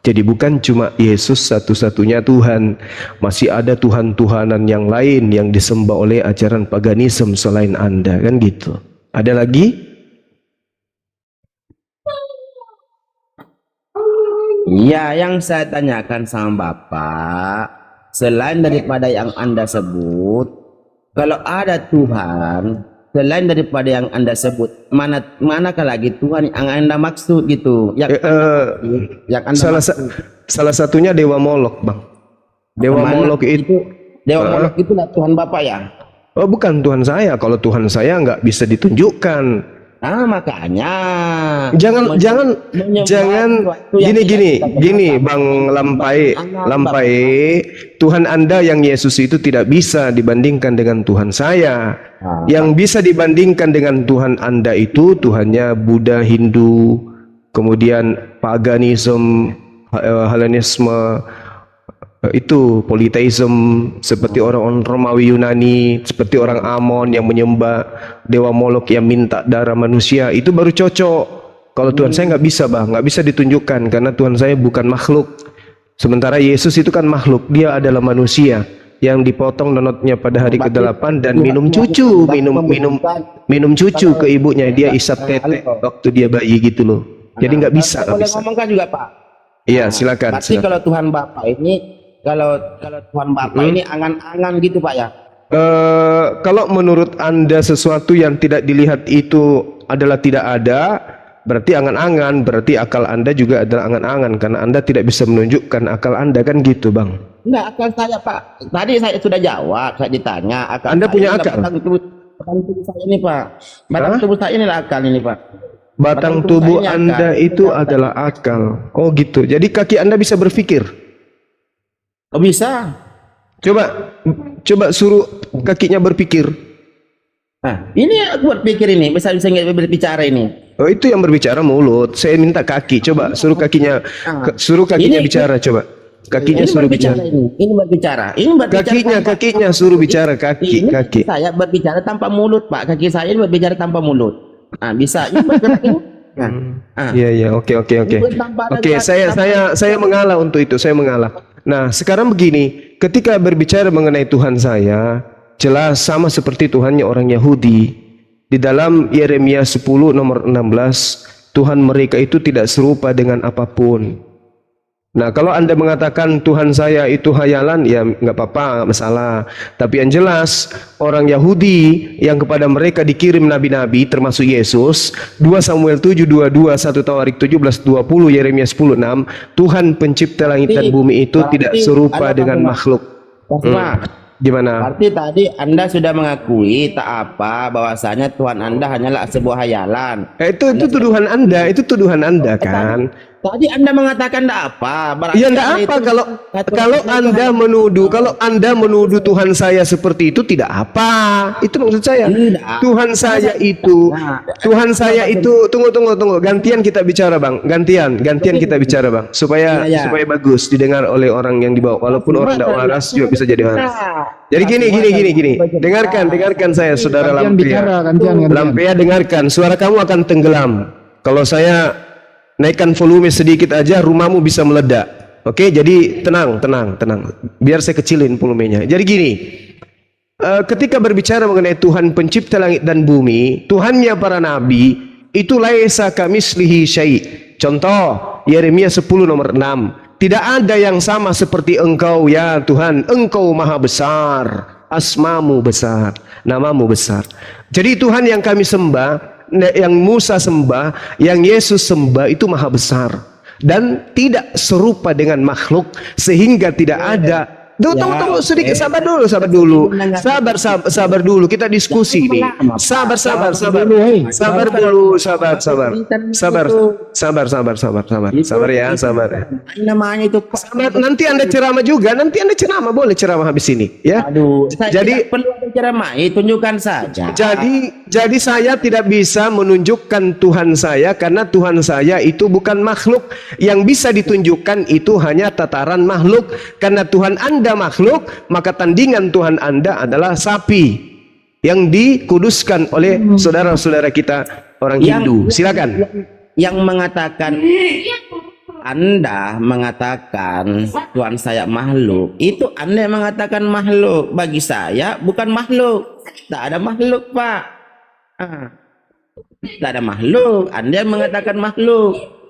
Jadi bukan cuma Yesus satu-satunya Tuhan, masih ada Tuhan-Tuhanan yang lain yang disembah oleh ajaran paganisme selain Anda, kan gitu. Ada lagi? Iya, yang saya tanyakan sama Bapak, selain daripada yang Anda sebut, kalau ada Tuhan, selain daripada yang Anda sebut, manakah lagi Tuhan yang Anda maksud gitu? Yang Anda salah satunya Dewa Molok, Bang. Dewa Molok itu Molok itulah Tuhan Bapak ya? Oh, bukan Tuhan saya. Kalau Tuhan saya nggak bisa ditunjukkan. Nah, makanya jangan gini Bang Lampai, Tuhan Anda yang Yesus itu tidak bisa dibandingkan dengan Tuhan saya. Yang bisa dibandingkan dengan Tuhan Anda itu Tuhannya Buddha, Hindu, kemudian paganisme, Hellenisme, itu politeisme, seperti orang Romawi Yunani, seperti orang Amon yang menyembah Dewa Molok yang minta darah manusia, itu baru cocok. Kalau Tuhan saya nggak bisa Bang, nggak bisa ditunjukkan karena Tuhan saya bukan makhluk. Sementara Yesus itu kan makhluk, dia adalah manusia yang dipotong nonotnya pada hari ke-8 dan minum cucu ke ibunya, dia isap tete waktu dia bayi gitu loh. Jadi nggak bisa. Ngomongkan juga Pak. Iya, silakan. Berarti kalau Tuhan Bapak ini kalau Tuhan Bapak ini angan-angan gitu Pak ya? Kalau menurut Anda sesuatu yang tidak dilihat itu adalah tidak ada, berarti angan-angan, berarti akal Anda juga adalah angan-angan karena Anda tidak bisa menunjukkan akal Anda, kan gitu Bang? Enggak, akal saya Pak. Tadi saya sudah jawab, saya ditanya. Akal Anda punya akal? Batang tubuh saya ini Pak. Batang tubuh saya inilah akal ini Pak. Batang tubuh Anda itu adalah akal. Oh gitu. Jadi kaki Anda bisa berpikir? Oh bisa. Coba suruh kakinya berpikir. Nah, ini aku berpikir ini, bisa berbicara ini. Oh, itu yang berbicara mulut. Saya minta kaki. Coba suruh kakinya bicara coba. Kakinya suruh bicara. Ini berbicara. Kakinya suruh bicara, kaki. Saya berbicara tanpa mulut, Pak. Kaki saya berbicara tanpa mulut. Nah, bisa. Iya, oke. Oke, saya mengalah untuk itu. Saya mengalah. Nah, sekarang begini, ketika berbicara mengenai Tuhan saya, jelas sama seperti Tuhannya orang Yahudi. Di dalam Yeremia 10 nomor 16, Tuhan mereka itu tidak serupa dengan apapun. Nah, kalau Anda mengatakan Tuhan saya itu hayalan, ya nggak apa-apa, nggak masalah. Tapi yang jelas, orang Yahudi yang kepada mereka dikirim nabi-nabi, termasuk Yesus, 2 Samuel 7:22, 1 Tawarik 17:20, Yeremia 10:6, Tuhan pencipta langit dan bumi itu tidak serupa dengan makhluk. Gimana? Berarti tadi Anda sudah mengakui bahwasanya Tuhan Anda hanyalah sebuah hayalan. Itu tuduhan Anda kan? Tadi Anda mengatakan enggak apa? Ya enggak apa kalau Anda menuduh Tuhan saya seperti itu tidak apa. Itu maksud saya. Tuhan saya itu tunggu. Gantian kita bicara, Bang. Gantian kita bicara, Bang. Supaya bagus didengar oleh orang yang di bawah. Walaupun orang tidak waras juga bisa jadi waras. Jadi gini. Dengarkan saya, Saudara Lampea. Lampea, dengarkan. Suara kamu akan tenggelam. Kalau saya naikkan volume sedikit aja, rumahmu bisa meledak. Oke, jadi tenang. Biar saya kecilin volumenya. Jadi gini, ketika berbicara mengenai Tuhan pencipta langit dan bumi, Tuhannya para nabi, itu laisa kamislihi syai'. Contoh, Yeremia 10 nomor 6. Tidak ada yang sama seperti Engkau ya Tuhan. Engkau maha besar, asmamu besar, namamu besar. Jadi Tuhan yang kami sembah, yang Musa sembah, yang Yesus sembah itu maha besar dan tidak serupa dengan makhluk, sehingga tidak ada Tunggu sedikit, sabar dulu. Sabar dulu. Kita diskusi nih. Sabar ya. Namanya itu Pak. Sabar, nanti Anda ceramah juga. Boleh ceramah habis ini, ya. Aduh, Jadi perlu ada ceramah, tunjukkan saja. Jadi saya tidak bisa menunjukkan Tuhan saya karena Tuhan saya itu bukan makhluk. Yang bisa ditunjukkan itu hanya tataran makhluk. Karena Tuhan Anda makhluk, maka tandingan Tuhan Anda adalah sapi yang dikuduskan oleh saudara-saudara kita orang Hindu. Silakan. Yang mengatakan Anda mengatakan Tuhan saya makhluk, itu Anda yang mengatakan makhluk. Bagi saya bukan makhluk. Tak ada makhluk, Pak. Tak ada makhluk. Anda yang mengatakan makhluk.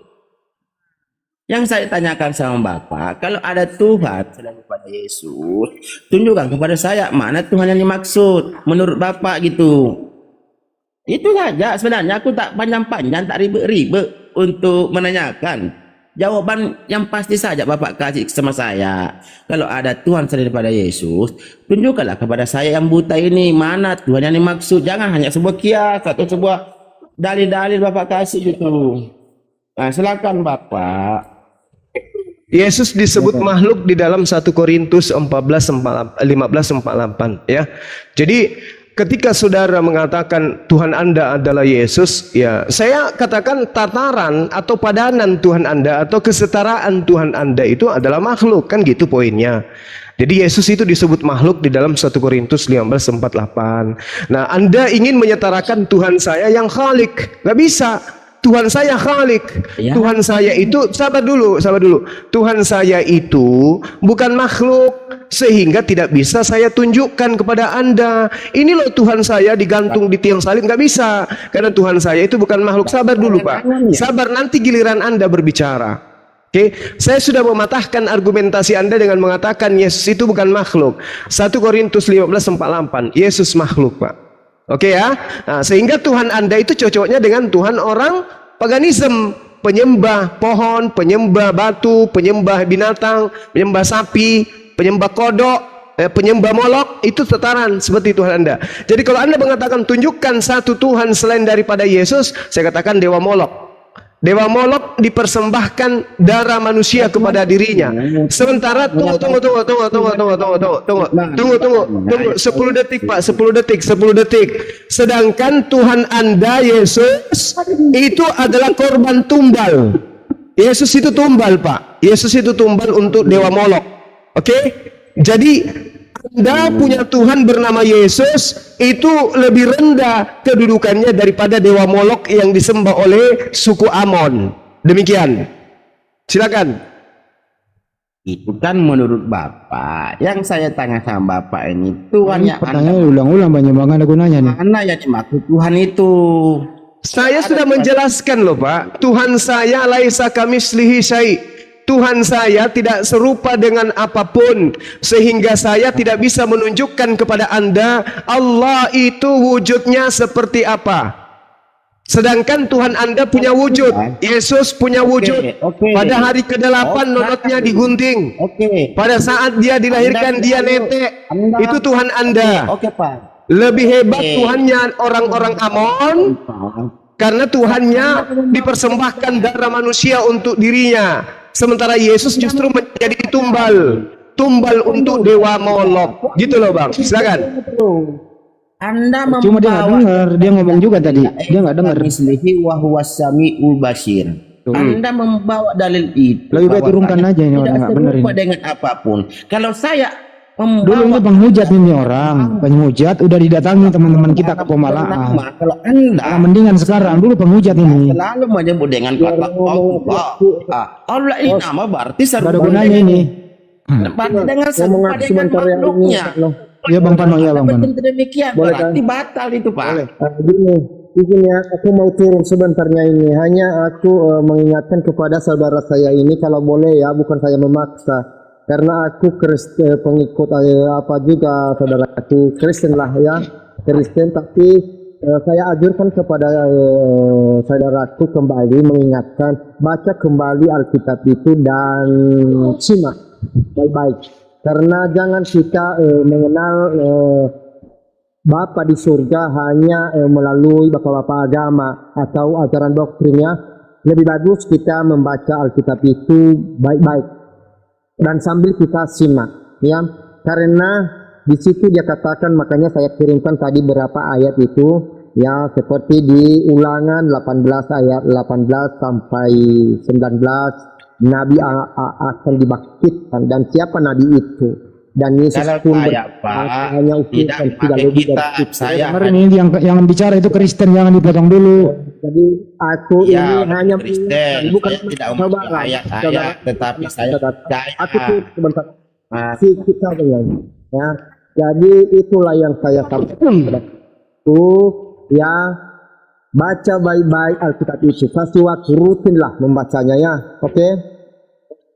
Yang saya tanyakan sama Bapak, kalau ada Tuhan selain kepada Yesus, tunjukkan kepada saya mana Tuhan yang dimaksud menurut Bapak gitu. Itu saja sebenarnya, aku tak panjang-panjang, tak ribet-ribet untuk menanyakan. Jawaban yang pasti saja Bapak kasih sama saya. Kalau ada Tuhan selain daripada Yesus, tunjukkanlah kepada saya yang buta ini mana Tuhan yang dimaksud. Jangan hanya sebuah kias atau sebuah dalil-dalil Bapak kasih gitu. Nah, silakan Bapak. Yesus disebut makhluk di dalam 1 Korintus 15:48 ya. Jadi ketika saudara mengatakan Tuhan Anda adalah Yesus, ya, saya katakan tataran atau padanan Tuhan Anda atau kesetaraan Tuhan Anda itu adalah makhluk, kan gitu poinnya. Jadi Yesus itu disebut makhluk di dalam 1 Korintus 15:48. Nah, Anda ingin menyetarakan Tuhan saya yang Khalik, nggak bisa. Tuhan saya Khalik. Ya. Tuhan saya itu, sabar dulu. Tuhan saya itu bukan makhluk, sehingga tidak bisa saya tunjukkan kepada Anda. Ini loh Tuhan saya digantung di tiang salib, nggak bisa. Karena Tuhan saya itu bukan makhluk. Sabar dulu, Pak. Sabar, nanti giliran Anda berbicara. Oke, saya sudah mematahkan argumentasi Anda dengan mengatakan Yesus itu bukan makhluk. 1 Korintus 15:48, Yesus makhluk, Pak. Oke ya, nah, sehingga Tuhan Anda itu cocoknya dengan Tuhan orang paganisme, penyembah pohon, penyembah batu, penyembah binatang, penyembah sapi, penyembah kodok, penyembah molok, itu tataran seperti Tuhan Anda. Jadi kalau Anda mengatakan tunjukkan satu Tuhan selain daripada Yesus, saya katakan dewa molok. Dewa Molok dipersembahkan darah manusia kepada dirinya. Sementara tunggu 10 detik Pak, 10 detik. Sedangkan Tuhan Anda Yesus itu adalah korban tumbal. Yesus itu tumbal, Pak. Yesus itu tumbal untuk dewa Molok. Oke? Jadi Anda punya Tuhan bernama Yesus itu lebih rendah kedudukannya daripada dewa Molok yang disembah oleh suku Amon. Demikian. Silakan. Itu kan menurut Bapak. Yang saya tanya sama Bapak ini, Tuhan yang pertanyaan ulang-ulang banyak banget aku nanya nih. mana yang dimaksud Tuhan itu? Saya sudah menjelaskan loh, Pak. Tuhan saya laisa kamitslihi syai'. Tuhan saya tidak serupa dengan apapun, sehingga saya tidak bisa menunjukkan kepada Anda Allah itu wujudnya seperti apa. Sedangkan Tuhan Anda punya wujud, Yesus punya wujud. Pada hari ke-8 nonotnya digunting. Pada saat dia dilahirkan dia netek. Itu Tuhan Anda. Pak. Lebih hebat Tuhannya orang-orang Amon, karena Tuhannya dipersembahkan darah manusia untuk dirinya. Sementara Yesus justru menjadi tumbal untuk dewa Molok. Gitu loh, Bang. Silakan. Anda Cuma dia nggak dengar, dia ngomong juga tadi. Dia nggak dengar. Mislihi wa huwas samiul basir. Anda membawa dalil itu. Lebih baik turunkan aja ini orang nggak bener ini. Dengan apapun. Kalau saya Dulu ini penghujat ini orang, penghujat udah didatangi teman-teman kita ke Pemalaan. Kalau Anda mendingan sekarang, dulu penghujat ini. selalu menyebut dengan kata Allah ini nama berarti Gak ada gunanya ini. dengan serupa dengan makhluknya. Ya Bang Pano, ya Bang Pano. Demikian berarti batal itu, Pak. Gini, ya, aku mau turun sebentarnya ini. Hanya aku mengingatkan kepada saudara saya ini, kalau boleh ya, bukan saya memaksa. Karena aku pengikut apa juga saudaraku Kristen lah ya, Kristen, tapi saya ajurkan kepada saudaraku kembali mengingatkan, baca kembali Alkitab itu dan simak baik-baik. Karena jangan kita mengenal Bapa di surga hanya melalui bapak-bapak agama atau ajaran doktrinnya. Lebih bagus kita membaca Alkitab itu baik-baik dan sambil kita simak, ya. Karena di situ dia katakan, makanya saya kirimkan tadi berapa ayat itu, ya, seperti di Ulangan 18 ayat 18 sampai 19. Nabi akan dibangkitkan, dan siapa nabi itu? Dan Yesus Kalau pun saya, Pak, hanya utusan, tidak lebih dari itu. saya Dengar ini yang bicara itu Kristen, jangan dipotong dulu. Jadi aku ya, ini hanya Kristen, bukan saya tidak saudara, memiliki ayat-ayat, tetapi saya percaya. aku tuh sebentar Mas, kita dengan, ya. Jadi itulah yang saya sampaikan itu, ya. Baca baik-baik Alkitab itu, kasih waktu rutinlah membacanya, ya. Oke?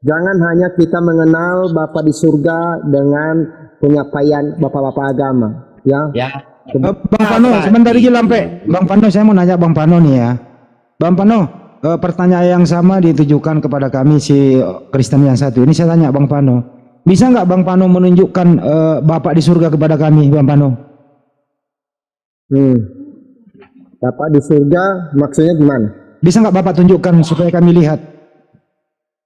Jangan hanya kita mengenal Bapa di surga dengan penyampaian bapak-bapak agama, ya. ya. Bang Pano, sebentar aja lampe. Bang Pano, saya mau nanya Bang Pano nih ya. Bang Pano, pertanyaan yang sama ditujukan kepada kami si Kristen yang satu. Ini saya tanya Bang Pano, bisa nggak Bang Pano menunjukkan Bapak di surga kepada kami, Bang Pano? Bapak di surga maksudnya gimana? Bisa nggak Bapak tunjukkan supaya kami lihat?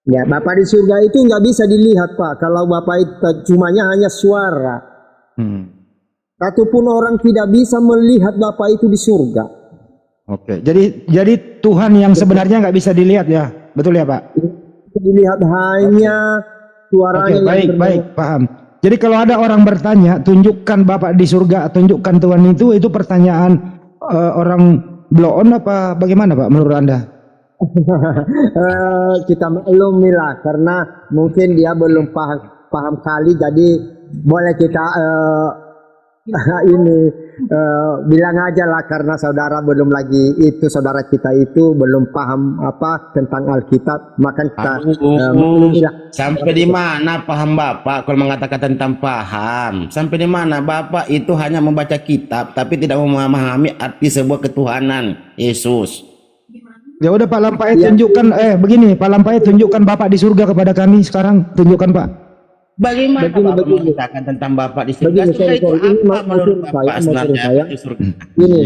Ya, Bapak di surga itu nggak bisa dilihat, Pak. Kalau Bapak itu cumanya hanya suara. Satupun orang tidak bisa melihat Bapak itu di surga. Oke, jadi Tuhan yang sebenarnya nggak bisa dilihat ya, betul ya Pak? Dilihat hanya suaranya. Oke, baik, paham. Jadi kalau ada orang bertanya, tunjukkan Bapak di surga, tunjukkan Tuhan itu pertanyaan orang blow on apa bagaimana Pak menurut Anda? Kita belum milah karena mungkin dia belum paham kali, jadi boleh kita bilang aja lah, karena saudara belum lagi itu, saudara kita itu belum paham apa tentang Alkitab, maka kita sampai di mana paham Bapak kalau mengatakan tentang paham? Sampai di mana Bapak itu hanya membaca kitab tapi tidak memahami arti sebuah ketuhanan Yesus. Ya udah Pak Lampai, tunjukkan begini Pak Lampai, tunjukkan Bapak di surga kepada kami sekarang, tunjukkan Pak. Bagaimana Bapak mengatakan tentang Bapak di surga? Surga itu apa menurut Bapak sebenarnya di surga? Ini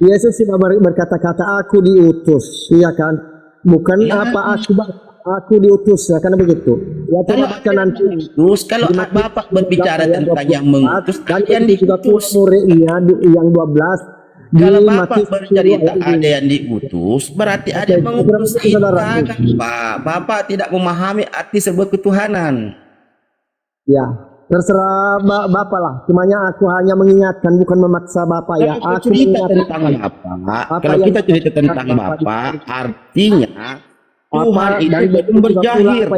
Yesus sudah berkata-kata aku diutus, iya kan? Bukan apa aku diutus, ya, karena begitu. Ya, kalau baca nanti kalau Bapak berbicara tentang yang mengutus, dan juga muridnya yang 12. Kalau Bapak bercerita ada yang diutus, berarti ada yang mengutus kita, Pak. Bapak tidak memahami arti sebuah ketuhanan. Ya, terserah Bapak lah. Cumanya aku hanya mengingatkan, bukan memaksa Bapak, ya. Aku cerita tentang Bapak. Kalau kita cerita tentang Bapak, artinya Tuhan itu belum berjahir.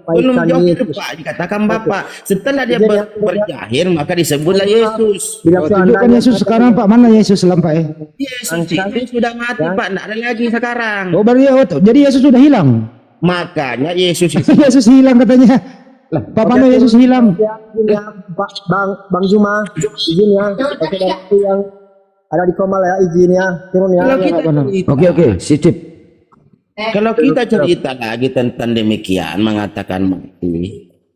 Belum berjahir, Pak. Dikatakan Bapak. Setelah dia berjahir, maka disebutlah Yesus. Tunjukkan Yesus sekarang Pak, mana Yesus Lampai? Yesus itu sudah mati, Pak. Tidak ada lagi sekarang. Oh, jadi Yesus sudah hilang. Makanya Yesus itu Yesus hilang katanya. Lah, Papa Yesus hilang. Ya, Bang Juma, izin ya. Saudaraku yang ada di Komal ya, izin ya, turun ya. Oke, sip. Kalau kita cerita lagi tentang demikian, mengatakan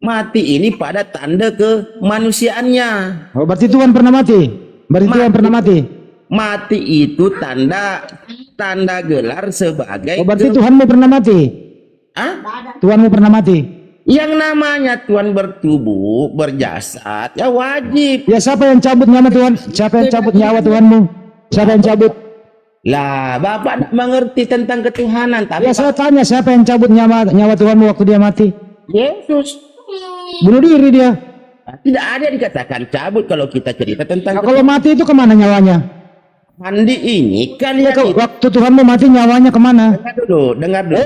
mati ini pada tanda kemanusiaannya. Oh, berarti Tuhan pernah mati. Mati itu tanda gelar sebagai. Oh, berarti Tuhanmu pernah mati. Tuhanmu pernah mati. Yang namanya Tuhan bertubuh, berjasad, ya wajib. Ya, siapa yang cabut nyawa Tuhan? Siapa yang cabut nyawa Tuhanmu? Siapa yang cabut? Lah, Bapak tidak mengerti tentang ketuhanan. Tapi ya, saya tanya siapa yang cabut nyawa Tuhanmu waktu dia mati? Yesus. Bunuh diri dia. Tidak ada dikatakan cabut kalau kita cerita tentang. Kalau mati itu kemana nyawanya? Mandi ini kalian waktu Tuhanmu mati nyawanya kemana? Dengar dulu.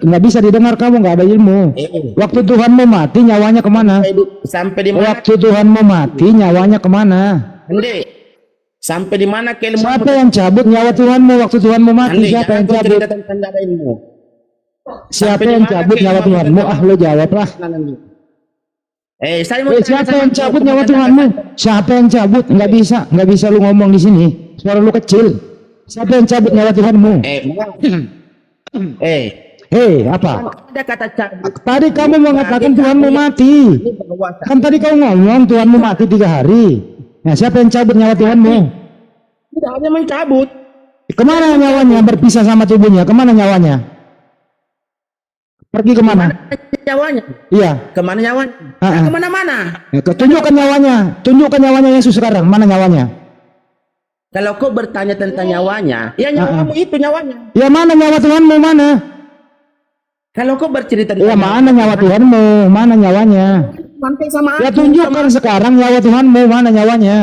Nggak bisa didengar, kamu nggak ada ilmu. Waktu Tuhanmu mati nyawanya kemana? Sampai di mana? Waktu Tuhanmu mati nyawanya kemana? Sampai di mana keilmuan? Siapa yang cabut nyawa Tuhanmu waktu Tuhanmu mati? Siapa yang cabut? Siapa yang cabut nyawa Tuhanmu? Lo jawablah. Siapa yang cabut nyawa Tuhanmu? Siapa yang cabut? Nggak bisa lu ngomong di sini. Suara lu kecil. Siapa yang cabut nyawa Tuhanmu? Hei, apa? Ada kata cabut. Tadi kamu mengatakan Tuhanmu mati. Kan tadi kamu ngomong Tuhanmu mati 3 hari. Nah, siapa yang cabut nyawa Tuhanmu? Tidak hanya mencabut. Kemana nyawanya? Berpisah sama tubuhnya. Kemana nyawanya? Pergi kemana? Nyawanya. Iya. Kemana nyawanya? Kemana-mana. Ya, tunjukkan nyawanya. Tunjukkan nyawanya Yesus sekarang. Mana nyawanya? Kalau kau bertanya tentang nyawanya, ya nyawamu itu nyawanya. Ya mana nyawa Tuhanmu? Mana? Kalau kau bercerita Ya tentang mana nyawa Tuhanmu? Mana nyawanya? mantai sama Ya aku, tunjukkan sekarang nyawa Tuhanmu. Mana nyawanya?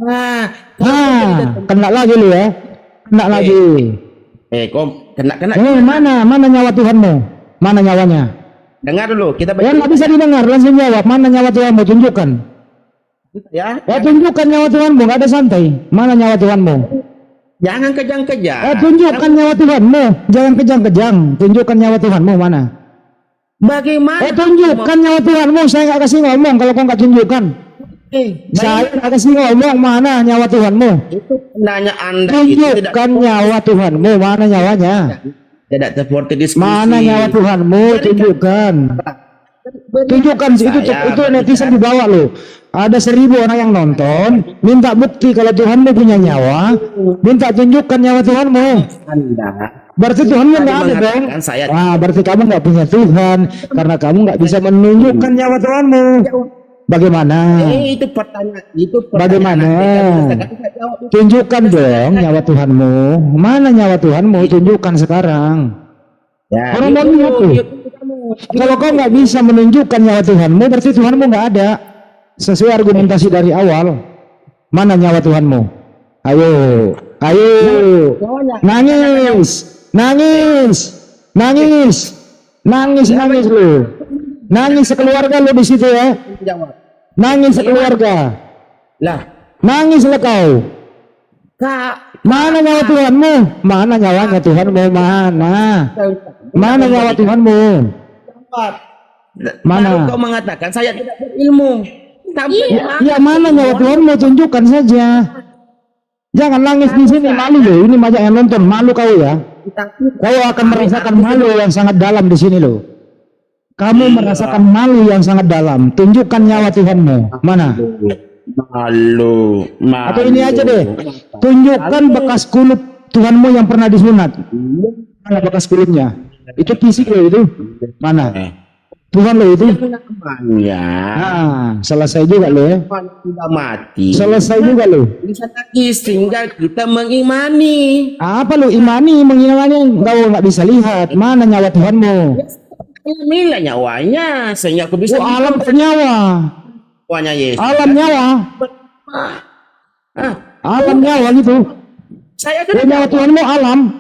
Nah, Kena lagi lu ya. Kena lagi. kau kena. Mana nyawa Tuhanmu? Mana nyawanya? Dengar dulu, kita Ya nggak bisa didengar, langsung jawab. Mana nyawa Tuhanmu? Tunjukkan. Ya. Ya tunjukkan nyawa Tuhanmu, nggak ada santai. Mana nyawa Tuhanmu? Jangan kejang-kejang. Tunjukkan nyawa Tuhanmu, jangan kejang-kejang. Tunjukkan nyawa Tuhanmu mana? Bagaimana? Tunjukkan nyawa Tuhanmu. Saya nggak kasih ngomong kalau kau nggak tunjukkan. Saya nggak kasih ngomong mana nyawa Tuhanmu. Itu nanya Anda. Tunjukkan nyawa Tuhanmu, mana nyawanya? Tidak seperti diskusi. Mana nyawa Tuhanmu? Tunjukkan. Tunjukkan itu netizen di bawah lo. Ada 1000 orang yang nonton, minta bukti kalau Tuhanmu punya nyawa, minta tunjukkan nyawa Tuhanmu. Anda. Berarti Tuhanmu nggak ada dong. Wah, berarti kamu nggak punya Tuhan karena kamu nggak bisa menunjukkan nyawa Tuhanmu. Bagaimana? Itu pertanyaan. Bagaimana? Tunjukkan dong nyawa Tuhanmu. Mana nyawa Tuhanmu? Tunjukkan sekarang. Ya, Orang mau lihat tuh. Kalau kau nggak bisa menunjukkan nyawa Tuhanmu, berarti Tuhanmu nggak ada. Sesuai argumentasi dari awal. Mana nyawa Tuhanmu? Ayo, ayo, nangis, nangis, nangis, nangis, nangis lu, nangis sekeluarga lu di situ ya. Nangis sekeluarga. Lah, nangislah kau. Mana nyawa Tuhanmu? Mana nyawanya Tuhanmu? Mana? Mana nyawa Tuhanmu? Mana? Baru kau mengatakan saya tidak berilmu. Ya mana nyawa Tuhanmu? Tunjukkan saja. Jangan nangis di sini, malu loh. Ini banyak yang nonton, malu kau ya. Kau akan merasakan malu yang sangat dalam di sini loh. Kamu merasakan malu yang sangat dalam. Tunjukkan nyawa Tuhanmu. Mana? Malu. Atau ini aja deh. Tunjukkan bekas kulit Tuhanmu yang pernah disunat. Mana bekas kulitnya? Itu fisik loh itu. Mana? Tuhan lo itu. Ya. Nah, selesai juga lo ya. Sudah mati. Selesai juga lo. Bisa lagi tinggal kita mengimani. Apa lo imani mengimani? Kau nggak bisa lihat. Mana nyawa Tuhanmu? Inilah nyawanya. Sehingga aku bisa. Alam bernyawa. Nyawanya Yesus. Alam nyawa. Alam nyawa gitu. Saya sudah Nyawa Tuhanmu alam.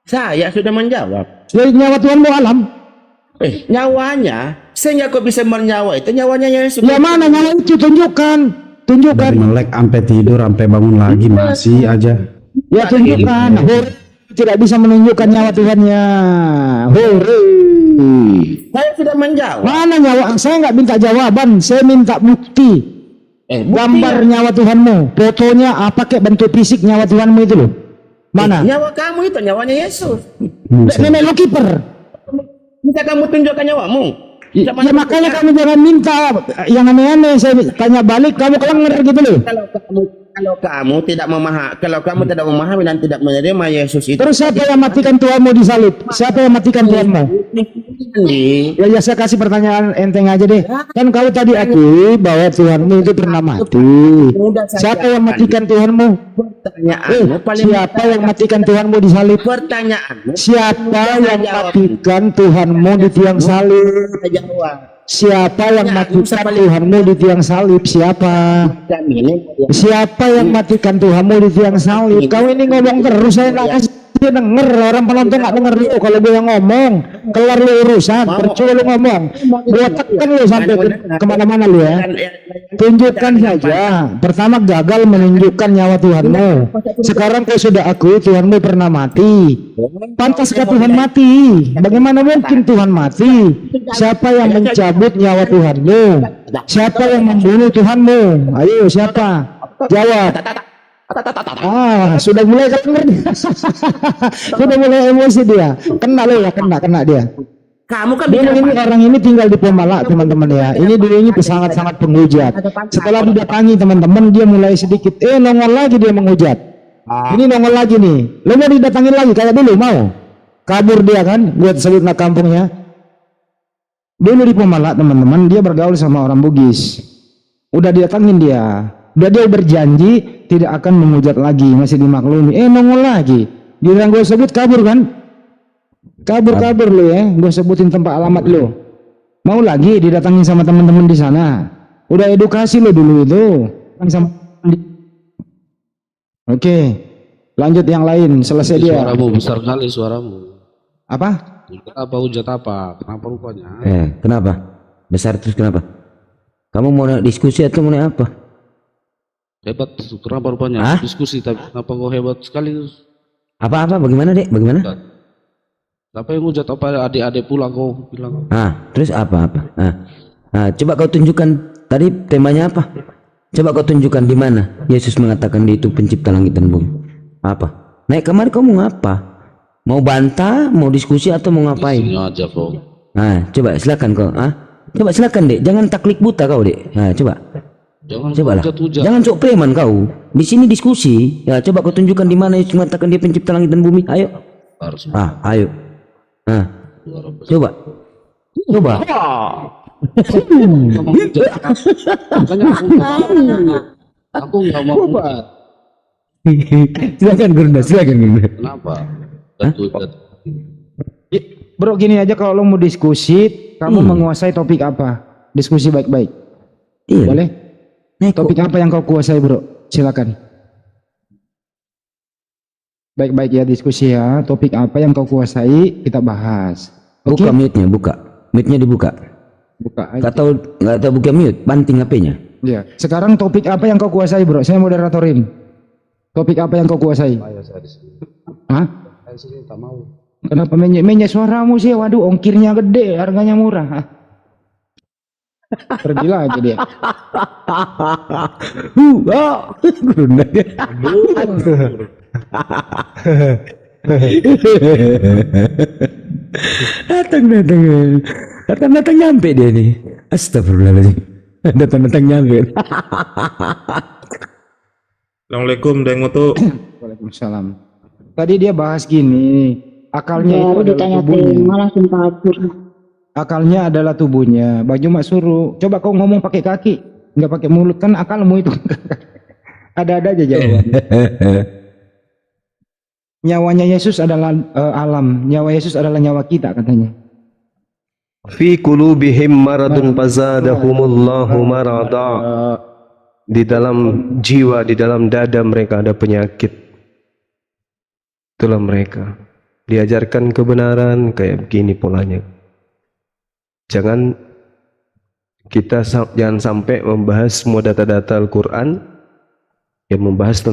Saya sudah menjawab. Nyawa Tuhanmu alam. Nyawanya sehingga kau bisa bernyawa itu nyawanya Yesus. Ya mana nyawa itu? Tunjukkan. Tunjukkan. Dari melek sampai tidur sampai bangun lagi masih aja. Ya tunjukkan. Hore. Tidak bisa menunjukkan nyawa Tuhannya. Hore. Saya sudah menjawab. Mana nyawa? Saya nggak minta jawaban. Saya minta bukti. Gambar nyawa Tuhanmu. Fotonya apa kayak bentuk fisik nyawa Tuhanmu itu loh. Mana? Nyawa kamu itu nyawanya Yesus. Nenek lo kiper. Bisa kamu tunjukkan nyawamu. Ya makanya kamu jangan minta yang aneh-aneh. Saya tanya balik, kamu kelengar gitu loh. Kalau kamu tidak memahami dan tidak menerima Yesus itu. Terus siapa yang matikan Tuhanmu di salib? Siapa yang matikan Tuhanmu? Ya saya kasih pertanyaan enteng aja deh. Kan kau tadi akui bahwa Tuhanmu itu pernah mati. Siapa yang matikan Tuhanmu? Siapa yang matikan Tuhanmu di salib? Pertanyaan. Siapa yang matikan Tuhanmu di tiang salib? Siapa yang matikan Tuhanmu di tiang salib? Siapa? Siapa yang matikan Tuhanmu di tiang salib? Kau ini ngomong terus, saya nggak kasih denger. Orang penonton nggak denger lu. Kalau gue yang ngomong, kelar lu urusan. Percuma lu ngomong. Gue tekan lu sampai kemana-mana lu ya. Tunjukkan saja. Pertama gagal menunjukkan nyawa Tuhanmu. Sekarang kau sudah akui Tuhanmu pernah mati. Pantaskah Tuhan mati? Bagaimana mungkin Tuhan mati? Siapa yang mencabut nyawa Tuhanmu? Siapa yang membunuh Tuhanmu? Ayo siapa? Jawab. Sudah mulai sudah mulai emosi dia. Kena lo ya, kena dia. Kamu kan Dia ini orang ini tinggal di Pemalak teman-teman ya. Ini dulunya sangat-sangat penghujat. Setelah didatangi teman-teman dia mulai sedikit nongol lagi dia menghujat. Ini nongol lagi nih. Lo mau didatangin lagi kayak dulu mau? Kabur dia kan buat sebut nak kampungnya. Dulu di Pemalak teman-teman dia bergaul sama orang Bugis. Udah didatangin dia. Udah dia berjanji tidak akan menghujat lagi, masih dimaklumi. Nongol lagi. Dia yang gue sebut kabur kan? Kabur lo ya, gue sebutin tempat alamat lo. Mau lagi didatangin sama teman-teman di sana. Udah edukasi lo dulu itu. Oke, lanjut yang lain. Selesai dia. Suaramu besar kali suaramu. Apa? Apa hujat apa? Kenapa rupanya? Kenapa? Besar terus kenapa? Kamu mau diskusi atau mau apa? Hebat, kenapa rupanya? Diskusi, tapi kenapa kau hebat sekali? Apa? Bagaimana dek? Bagaimana? Apa yang hujat apa adik-adik pula kau bilang? Terus apa? Coba kau tunjukkan tadi temanya apa? Coba kau tunjukkan di mana Yesus mengatakan dia itu pencipta langit dan bumi. Apa? Naik kamar kamu ngapa? Mau bantah, mau diskusi atau mau ngapain? Sini aja kau. Coba silakan kau. Coba silakan dek, jangan taklik buta kau dek. Coba. Cobalah. Jangan sok preman kau. Di sini diskusi. Ya, coba kau tunjukkan di mana Yesus mengatakan dia pencipta langit dan bumi. Ayo. Ayo. Coba. Aku nggak mau. Silakan Gurunda. Kenapa? Bro gini aja, kalau lo mau diskusi, kamu menguasai topik apa? Diskusi baik-baik. Iya. Boleh? Topik apa yang kau kuasai bro? Silakan. Baik-baik ya diskusi ya. Topik apa yang kau kuasai kita bahas. Buka mute-nya, buka. Mute-nya dibuka. Buka aja. Nggak tahu buka mute, banting HP-nya. Iya. Sekarang topik apa yang kau kuasai bro? Saya moderatorin. Topik apa yang kau kuasai? Saya tak mau. Kenapa menyek suaramu sih? Waduh, ongkirnya gede, harganya murah. Pergi lagi dia. Datang nyampe dia nih. Astagfirullahaladzim. Datang nyampe. Assalamualaikum Deng Mutu. Waalaikumsalam. Tadi dia bahas gini, akalnya itu adalah ditanya tubuhnya. langsung kabur. Akalnya adalah tubuhnya. Baju mak suruh. Coba kau ngomong pakai kaki, nggak pakai mulut, kan akalmu itu. Ada-ada aja jawabannya. Nyawanya Yesus adalah alam. Nyawa Yesus adalah nyawa kita katanya. Fi qulubihim maradun fazadahumullahu marada. Di dalam jiwa, di dalam dada mereka ada penyakit. Itulah mereka. Diajarkan kebenaran kayak begini polanya. Jangan sampai membahas semua data-data Al-Quran yang membahas tentang